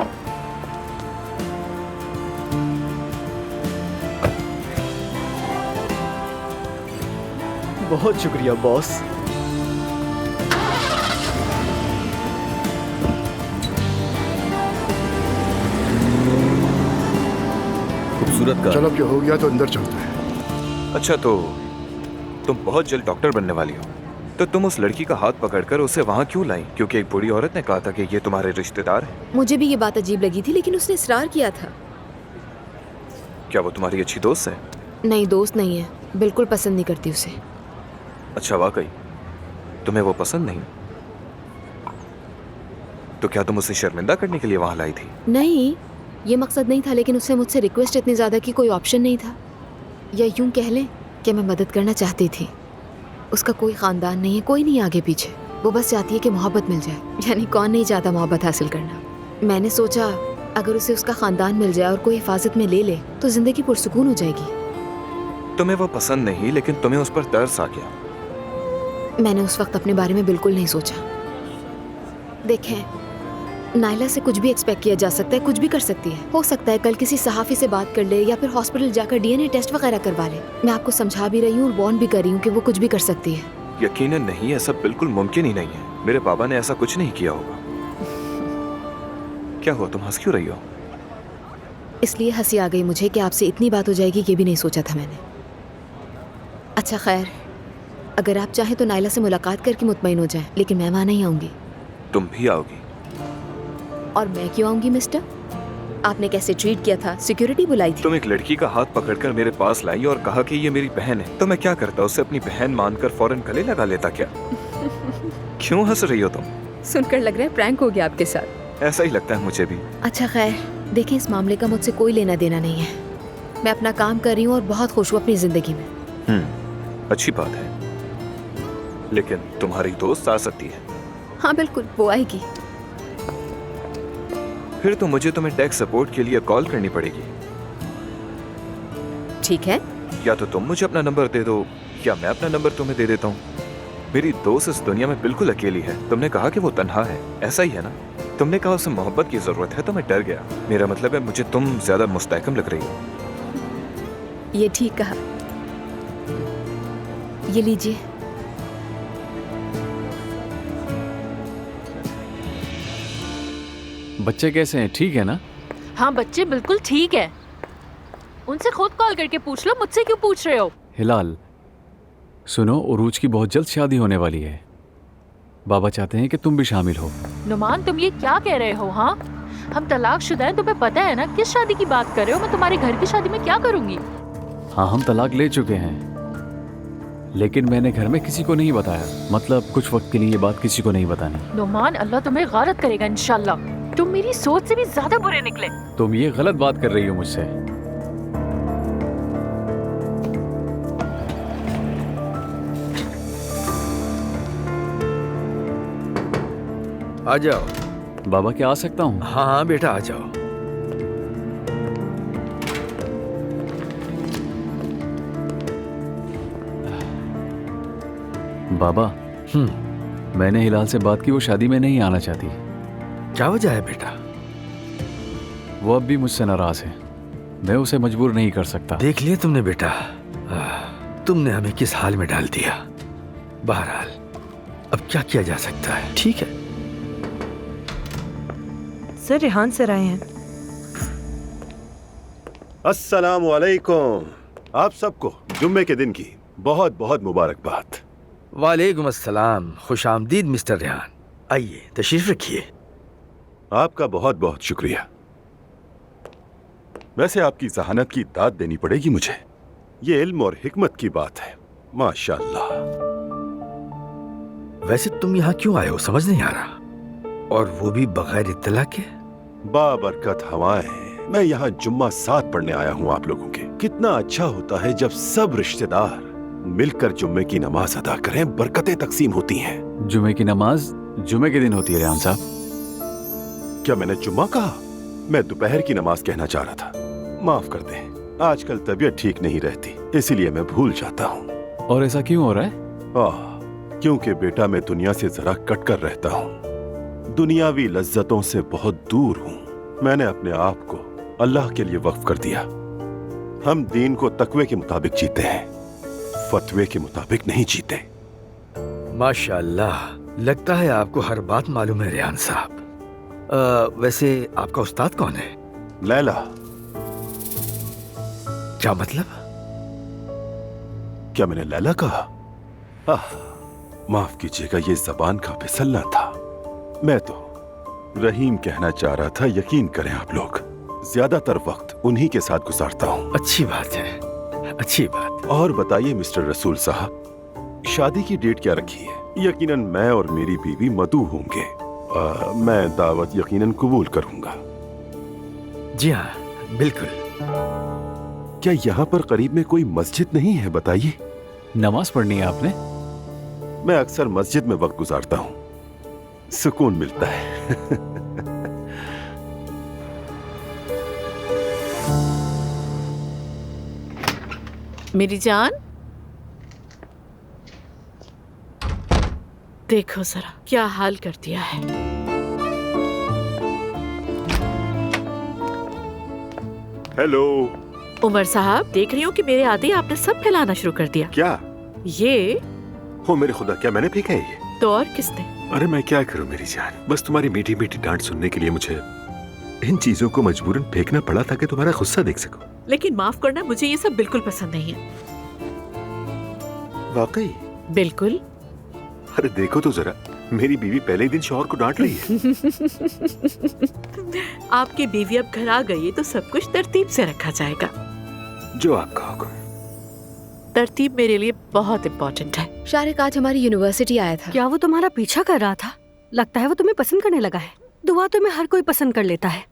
बहुत शुक्रिया बॉस। खूबसूरत का। चलो अब जो हो गया तो अंदर चलते हैं। अच्छा तो तुम बहुत जल्द डॉक्टर बनने वाली हो, तो तुम उस लड़की का हाथ पकड़कर उसे वहाँ क्यों लाई? क्योंकि एक बूढ़ी औरत ने कहा था कि ये तुम्हारे रिश्तेदार हैं। मुझे भी ये बात अजीब लगी थी, लेकिन उसने इसरार किया था। क्या वो तुम्हारी अच्छी दोस्त है? नहीं, दोस्त नहीं है, बिल्कुल पसंद नहीं करती उसे। अच्छा वाकई तुम्हें वो पसंद नहीं? तो क्या तुम उसे शर्मिंदा करने के लिए वहां लाई थी? नहीं, ये मकसद नहीं था, लेकिन उससे मुझसे रिक्वेस्ट इतनी ज्यादा कि कोई ऑप्शन नहीं था। या यूं कह लें कि मैं मदद करना चाहती थी। उसका कोई खानदान नहीं है, कोई नहीं आगे पीछे। वो बस चाहती है कि मोहब्बत मिल जाए। यानी कौन नहीं चाहता मोहब्बत हासिल करना। मैंने सोचा अगर उसे उसका खानदान मिल जाए और कोई हिफाजत में ले ले तो जिंदगी पुरसुकून हो जाएगी। तुम्हें वो पसंद नहीं, लेकिन तुम्हें उस पर तरस आ गया। मैंने उस वक्त अपने बारे में बिल्कुल नहीं सोचा। देखें, नायला से कुछ भी एक्सपेक्ट किया जा सकता है, कुछ भी कर सकती है। हो सकता है कल किसी सहाफ़ी से बात कर ले या फिर हॉस्पिटल जाकर डीएनए टेस्ट वगैरह करवा ले। मैं आपको समझा भी रही हूँ और वार्न भी कर रही हूँ कि वो कुछ भी कर सकती है। यकीनन नहीं, ऐसा बिल्कुल मुमकिन ही नहीं है। मेरे बाबा ने ऐसा कुछ नहीं किया होगा। क्या हुआ, तुम हंस क्यों रही हो? इसलिए हंसी आ गई मुझे कि आपसे इतनी बात हो जाएगी ये भी नहीं सोचा था मैंने। अच्छा खैर, अगर आप चाहें तो नायला से मुलाकात करके मुतमईन हो जाएं, लेकिन मैं वहाँ नहीं आऊँगी। तुम भी आओगी? और मैं क्यों आऊँगी मिस्टर? आपने कैसे ट्रीट किया था? सिक्योरिटी बुलाई थी? तुम एक लड़की का हाथ पकड़कर मेरे पास लाई और कहा कि ये मेरी बहन है, तो मैं क्या करता? उसे अपनी बहन मानकर फौरन गले लगा लेता क्या? क्यों हंस रही हो तुम? सुनकर लग रहा है प्रैंक हो गया आपके साथ। ऐसा ही लगता है मुझे भी। अच्छा खैर, देखें इस मामले का मुझसे कोई लेना देना नहीं है। मैं अपना काम कर रही हूँ और बहुत खुश हूँ अपनी जिंदगी में। अच्छी बात है, लेकिन तुम्हारी दोस्त आ सकती है। हाँ बिल्कुल, वो आएगी। फिर तो मुझे तुम्हें टेक सपोर्ट के लिए कॉल करनी पड़ेगी। ठीक है। या तो तुम मुझे अपना नंबर दे दो या मैं अपना नंबर तुम्हें दे देता हूँ। मेरी दोस्त इस दुनिया में बिल्कुल अकेली है। तुमने कहा कि वो तन्हा है, ऐसा ही है ना? तुमने कहा उसे मोहब्बत की जरूरत है तो मैं डर गया। मेरा मतलब है मुझे तुम ज्यादा मुस्तहकम लग रही हो। ये ठीक कहा। ये लीजिए। बच्चे कैसे हैं, ठीक है ना? हाँ बच्चे बिल्कुल ठीक है। उनसे खुद कॉल करके पूछ लो, मुझसे क्यों पूछ रहे हो? हिलाल सुनो, उरूज की बहुत जल्द शादी होने वाली है। बाबा चाहते हैं कि तुम भी शामिल हो। नुमान तुम ये क्या कह रहे हो? हाँ हम तलाकशुदा हैं, तुम्हें पता है ना किस शादी की बात कर रहे हो? मैं तुम्हारे घर की शादी में क्या करूंगी? हाँ हम तलाक ले चुके हैं, लेकिन मैंने घर में किसी को नहीं बताया। मतलब कुछ वक्त के लिए ये बात किसी को नहीं बतानी। नुमान अल्लाह तुम्हें गारत करेगा इंशाल्लाह। तुम मेरी सोच से भी ज्यादा बुरे निकले। तुम ये गलत बात कर रही हो मुझसे। आ जाओ। बाबा क्या आ सकता हूँ? हाँ हाँ बेटा आ जाओ। बाबा, मैंने हिलाल से बात की, वो शादी में नहीं आना चाहती। क्या वजह है बेटा? वो अब भी मुझसे नाराज है। मैं उसे मजबूर नहीं कर सकता। देख लिया तुमने बेटा, तुमने हमें किस हाल में डाल दिया। बहरहाल अब क्या किया जा सकता है। ठीक है सर, रेहान सर आए हैं। अस्सलाम वालेकुम। आप सबको जुम्मे के दिन की बहुत बहुत मुबारकबाद। वालेकुम अस्सलाम, खुश आमदीद मिस्टर रेहान। आइए तशरीफ रखिए। आपका बहुत बहुत शुक्रिया। वैसे आपकी जहानत की दाद देनी पड़ेगी मुझे। ये इल्म और हिकमत की बात है, माशाअल्लाह। वैसे तुम यहाँ क्यों आए हो समझ नहीं आ रहा, और वो भी बगैर इत्तला के। बाबरकत हवाएं। मैं यहाँ जुम्मा साथ पढ़ने आया हूँ आप लोगों के। कितना अच्छा होता है जब सब रिश्तेदार मिलकर जुम्मे की नमाज अदा करें, बरकतें तकसीम होती हैं। जुम्मे की नमाज जुम्मे के दिन होती है रेहान साहब। क्या मैंने जुम्मा कहा? मैं दोपहर की नमाज कहना चाह रहा था। माफ कर दें, आजकल तबीयत ठीक नहीं रहती, इसीलिए मैं भूल जाता हूँ। और ऐसा क्यों हो रहा है? क्योंकि बेटा मैं दुनिया से जरा कट कर रहता हूँ। दुनियावी लज्जतों से बहुत दूर हूँ। मैंने अपने आप को अल्लाह के लिए वक्फ कर दिया। हम दीन को तकवे के मुताबिक जीते हैं, फतवे के मुताबिक नहीं जीते। माशाअल्लाह, लगता है आपको हर बात मालूम है रेहान साहब। वैसे आपका उस्ताद कौन है? लैला। क्या मतलब? क्या मैंने लैला कहा? माफ कीजिएगा, ये जबान का फिसलना था। मैं तो रहीम कहना चाह रहा था। यकीन करें आप लोग, ज्यादातर वक्त उन्हीं के साथ गुजारता हूँ। अच्छी बात है, अच्छी बात। और बताइए मिस्टर रसूल साहब, शादी की डेट क्या रखी है? यकीनन मैं और मेरी बीवी मधु होंगे। मैं दावत यकीनन कबूल करूंगा। जी हाँ, बिल्कुल। क्या यहाँ पर करीब में कोई मस्जिद नहीं है? बताइए। नमाज पढ़नी है आपने? मैं अक्सर मस्जिद में वक्त गुजारता हूँ, सुकून मिलता है। मेरी जान, देखो जरा क्या हाल कर दिया है। हेलो उमर साहब, देख रही हूँ कि मेरे आते ही आपने सब फैलाना शुरू कर दिया। क्या? ये हो मेरे खुदा, क्या मैंने फेंका है ये? तो और किसने? अरे मैं क्या करूं मेरी जान, बस तुम्हारी मीठी मीठी डांट सुनने के लिए मुझे इन चीजों को मजबूरन फेंकना पड़ा ताकि तुम्हारा गुस्सा देख सकूं। लेकिन माफ करना, मुझे ये सब बिल्कुल पसंद नहीं है। वाकई? बिल्कुल। अरे देखो तो जरा, मेरी बीवी पहले ही दिन शौहर को डांट रही है। आपकी बीवी अब घर आ गई है तो सब कुछ तरतीब से रखा जाएगा। जो आपका हुक्म। तरतीब मेरे लिए बहुत इम्पोर्टेंट है। शारिक आज हमारी यूनिवर्सिटी आया था। क्या वो तुम्हारा पीछा कर रहा था? लगता है वो तुम्हें पसंद करने लगा है। दुआ तुम्हें हर कोई पसंद कर लेता है।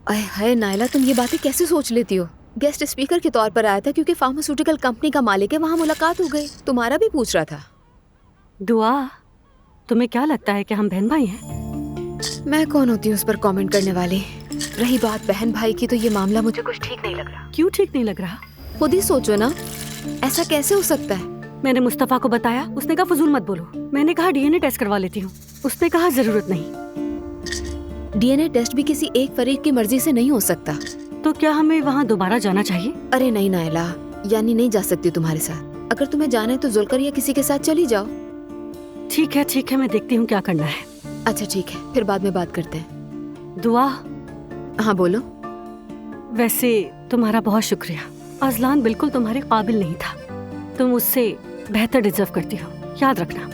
अरे हाय नायला, तुम ये बातें कैसे सोच लेती हो? गेस्ट स्पीकर के तौर पर आया था क्योंकि फार्मास्यूटिकल कंपनी का मालिक है, वहाँ मुलाकात हो गई। तुम्हारा भी पूछ रहा था। दुआ, तुम्हें क्या लगता है कि हम बहन भाई हैं? मैं कौन होती हूँ उस पर कमेंट करने वाली। रही बात बहन भाई की, तो ये मामला मुझे कुछ ठीक नहीं लग रहा। क्यों ठीक नहीं लग रहा? खुद ही सोचो ना, ऐसा कैसे हो सकता है? मैंने मुस्तफा को बताया, उसने कहा फजूल मत बोलो। मैंने कहा डीएनए टेस्ट करवा लेती हूँ, उसने कहा जरूरत नहीं। डीएनए टेस्ट भी किसी एक फरीक की मर्जी से नहीं हो सकता। तो क्या हमें वहाँ दोबारा जाना चाहिए? अरे नहीं नायला, यानी नहीं जा सकती तुम्हारे साथ। अगर तुम्हें जाना है तो जुलकर या किसी के साथ चली जाओ। ठीक है, मैं देखती हूँ क्या करना है। अच्छा ठीक है, फिर बाद में बात करते हैं। दुआ। हाँ बोलो। वैसे तुम्हारा बहुत शुक्रिया। अजलान बिल्कुल तुम्हारे काबिल नहीं था। तुम उससे बेहतर डिजर्व करती हो, याद रखना।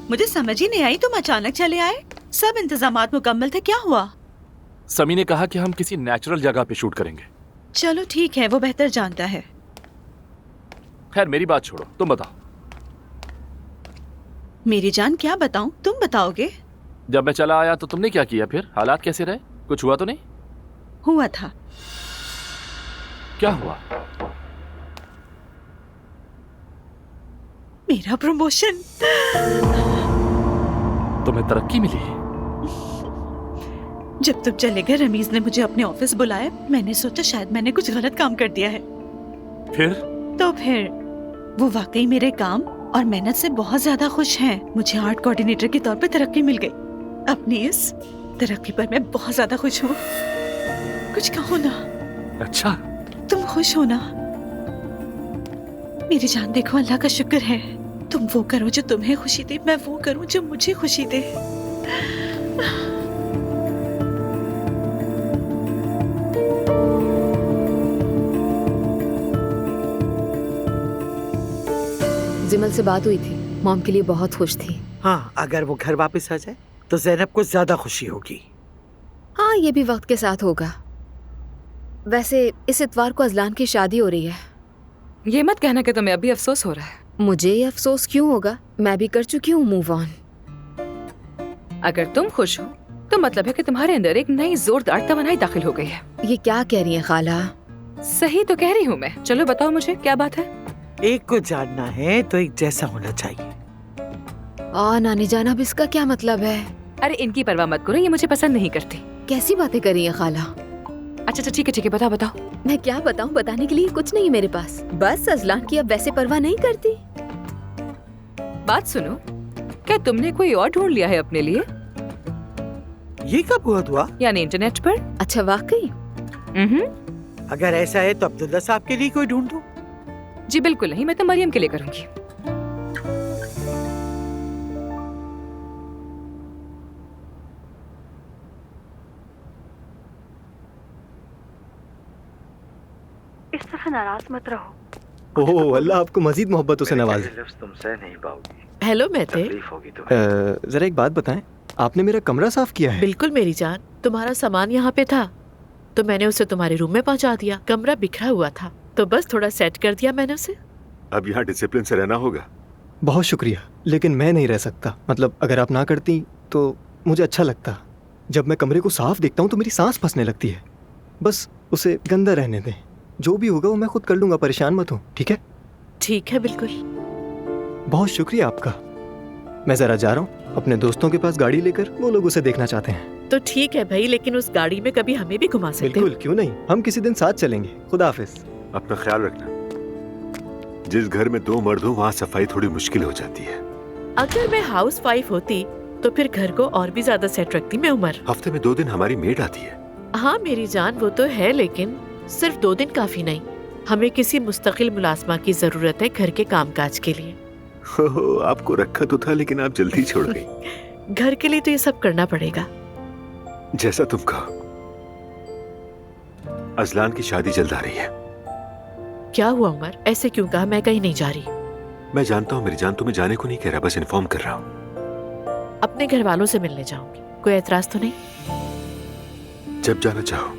मुझे समझ ही नहीं आई, तुम अचानक चले आए। सब इंतजामात मुकम्मल थे, क्या हुआ? समी ने कहा कि हम किसी नेचुरल जगह पे शूट करेंगे। चलो ठीक है, वो बेहतर जानता है। खैर मेरी बात छोड़ो, तुम बताओ। मेरी जान क्या बताऊं, तुम बताओगे। जब मैं चला आया तो तुमने क्या किया? फिर हालात कैसे रहे? कुछ हुआ तो नहीं? हुआ था। क्या हुआ? मेरा प्रमोशन। तुम्हें तरक्की मिली? जब तुम चले गए रमीज ने मुझे अपने ऑफिस बुलाया। मैंने सोचा शायद मैंने कुछ गलत काम कर दिया है। फिर वो वाकई मेरे काम और मेहनत से बहुत ज्यादा खुश हैं। मुझे आर्ट कोऑर्डिनेटर के तौर पे तरक्की मिल गई। अपनी इस तरक्की पर मैं बहुत ज्यादा खुश हूँ। कुछ कहो ना। अच्छा, तुम खुश हो ना? मेरी जान देखो, अल्लाह का शुक्र है। तुम वो करो जो तुम्हें खुशी दे, मैं वो करूं जो मुझे खुशी दे। जिमल से बात हुई थी, मॉम के लिए बहुत खुश थी। हाँ, अगर वो घर वापस आ जाए तो ज़ैनब को ज्यादा खुशी होगी। हाँ, ये भी वक्त के साथ होगा। वैसे इस इतवार को अजलान की शादी हो रही है। ये मत कहना कि तुम्हें अभी अफसोस हो रहा है। मुझे ये अफसोस क्यों होगा? मैं भी कर चुकी हूँ मूव ऑन। अगर तुम खुश हो तो मतलब है कि तुम्हारे अंदर एक नई जोरदार तमन्नाई दाखिल हो गई है। ये क्या कह रही है खाला? सही तो कह रही हूँ मैं। चलो बताओ मुझे क्या बात है। एक को जानना है तो एक जैसा होना चाहिए। नानी जान, अब इसका क्या मतलब है? अरे इनकी परवाह मत करो, ये मुझे पसंद नहीं करती। कैसी बातें कर रही है खाला? अच्छा ठीक है बताओ बताओ। मैं क्या बताऊं? बताने के लिए कुछ नहीं मेरे पास। बस अजलान की अब वैसे परवाह नहीं करती। बात सुनो, क्या तुमने कोई और ढूंढ लिया है अपने लिए? ये कब हुआ? यानी इंटरनेट पर? अच्छा, वाकई? अगर ऐसा है तो अब्दुल्ला साहब के लिए कोई ढूंढ दो। जी बिल्कुल नहीं, मैं तो मरियम के लिए करूंगी। इस तरह नाराज मत रहो। ओह, अल्लाह आपको मजीद मोहब्बतों से नवाजे। तुम सह नहीं पाओगी। हेलो मेहते, जरा एक बात बताएं, आपने मेरा कमरा साफ किया है? बिल्कुल मेरी जान, तुम्हारा सामान यहाँ पे था तो मैंने उसे तुम्हारे रूम में पहुँचा दिया। कमरा बिखरा हुआ था तो बस थोड़ा सेट कर दिया मैंने उसे। अब यहाँ डिसिप्लिन से रहना होगा। बहुत शुक्रिया, लेकिन मैं नहीं रह सकता। मतलब अगर आप ना करती तो मुझे अच्छा लगता। जब मैं कमरे को साफ देखता हूँ तो मेरी सांस फंसने लगती है। बस उसे गंदा रहने दें, जो भी होगा वो मैं खुद कर लूंगा, परेशान मत हो। ठीक है? ठीक है, बिल्कुल। बहुत शुक्रिया आपका। मैं जरा जा रहा हूँ अपने दोस्तों के पास गाड़ी लेकर, वो लोग उसे देखना चाहते हैं। तो ठीक है भाई, लेकिन उस गाड़ी में कभी हमें भी घुमा सकते हो? बिल्कुल, क्यों नहीं, हम किसी दिन साथ चलेंगे। खुदा हाफिज। अपना ख्याल रखना। जिस घर में 2 मर्द हो वहाँ सफाई थोड़ी मुश्किल हो जाती है। अगर मैं हाउस वाइफ होती तो फिर घर को और भी ज्यादा सेट रखती मैं उमर। हफ्ते में 2 दिन हमारी मेड आती है। हाँ मेरी जान, वो तो है, लेकिन सिर्फ 2 दिन काफी नहीं। हमें किसी मुस्तकिल मुलाजमा की जरूरत है घर के कामकाज के लिए। आपको रखा तो था, लेकिन आप जल्दी छोड़ गई। घर के लिए तो ये सब करना पड़ेगा। जैसा तुम कहो। अजलान की शादी जल्द आ रही है। क्या हुआ उमर, ऐसे क्यों कहा? मैं कहीं नहीं जा रही। मैं जानता हूँ मेरी जान, तुम्हें जाने को नहीं कह रहा, बस इन्फॉर्म कर रहा हूँ। अपने घर वालों से मिलने जाऊंगी, कोई एतराज तो नहीं? जब जाना चाहो।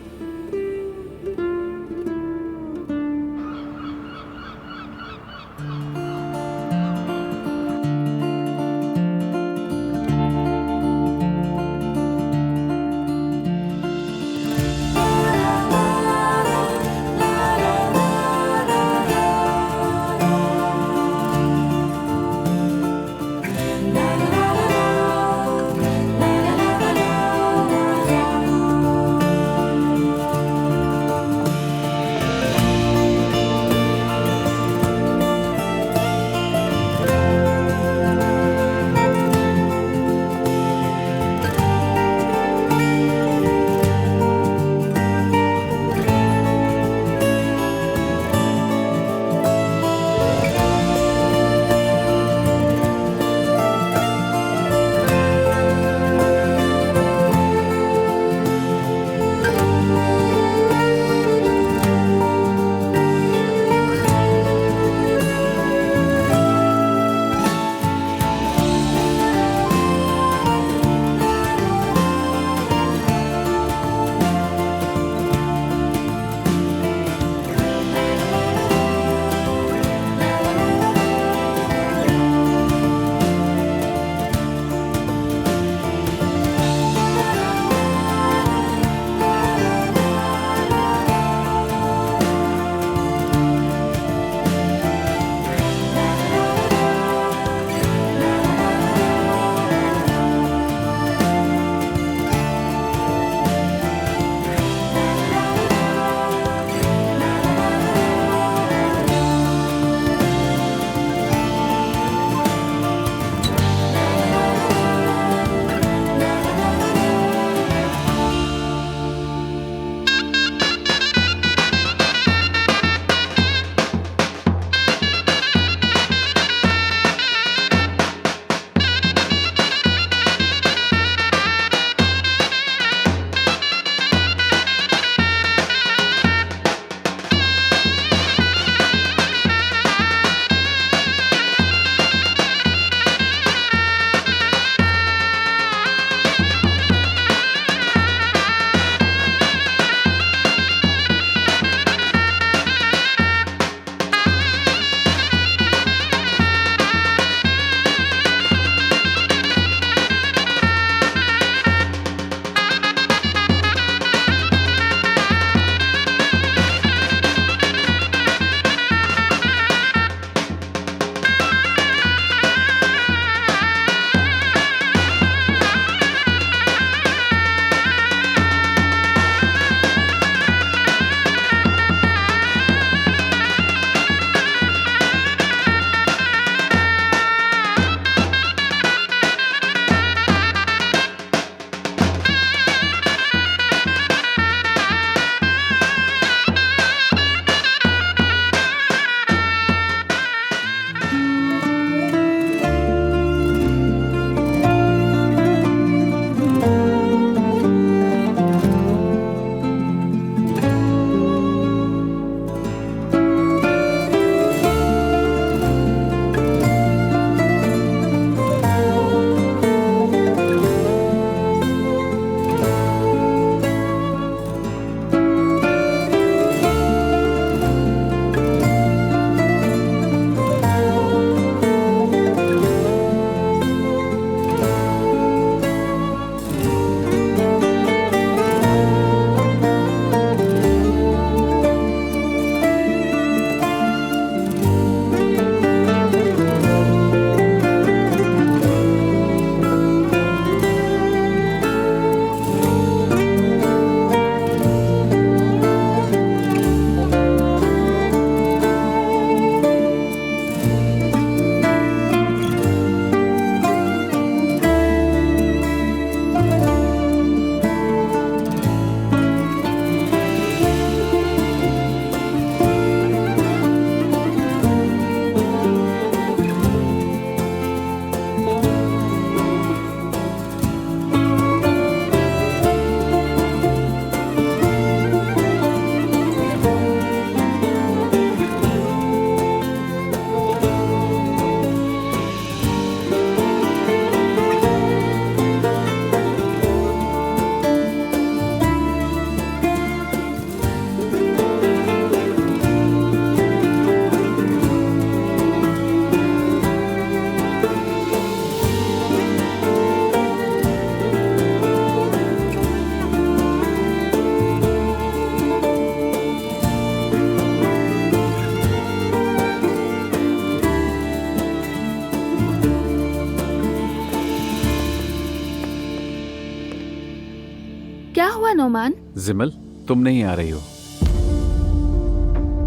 हुआ नोमान? जिमल, तुम नहीं आ रही हो।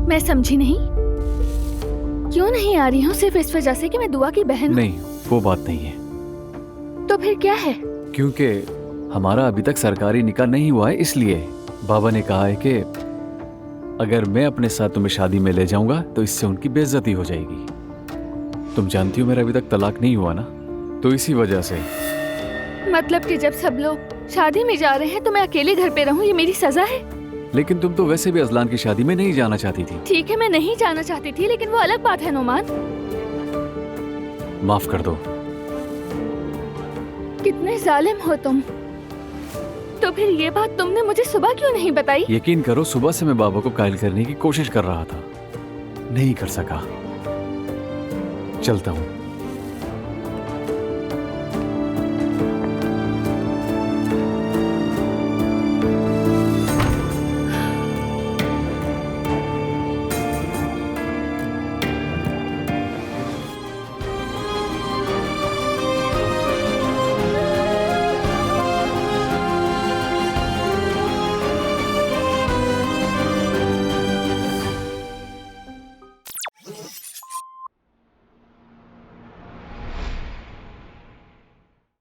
मैं समझी नहीं। क्यों नहीं आ रही हूँ? सिर्फ इस वजह से कि मैं दुआ की बहन हूँ? नहीं, वो बात नहीं है। तो फिर क्या है? क्योंकि हमारा अभी तक सरकारी निकाह नहीं हुआ है, इसलिए बाबा ने कहा है कि अगर मैं अपने साथ तुम्हें शादी में ले जाऊंगा तो इससे उनकी बेइज्जती हो जाएगी। तुम जानती हो मेरा अभी तक तलाक नहीं हुआ ना, तो इसी वजह से। मतलब कि जब सब लोग शादी में जा रहे हैं तो मैं अकेले घर पे रहूं, ये मेरी सजा है? लेकिन तुम तो वैसे भी अजलान की शादी में नहीं जाना चाहती थी। ठीक है, मैं नहीं जाना चाहती थी, लेकिन वो अलग बात है नोमान। माफ कर दो। कितने जालिम हो तुम। तो फिर ये बात तुमने मुझे सुबह क्यों नहीं बताई? यकीन करो, सुबह से मैं बाबा को कायल करने की कोशिश कर रहा था, नहीं कर सका। चलता हूँ।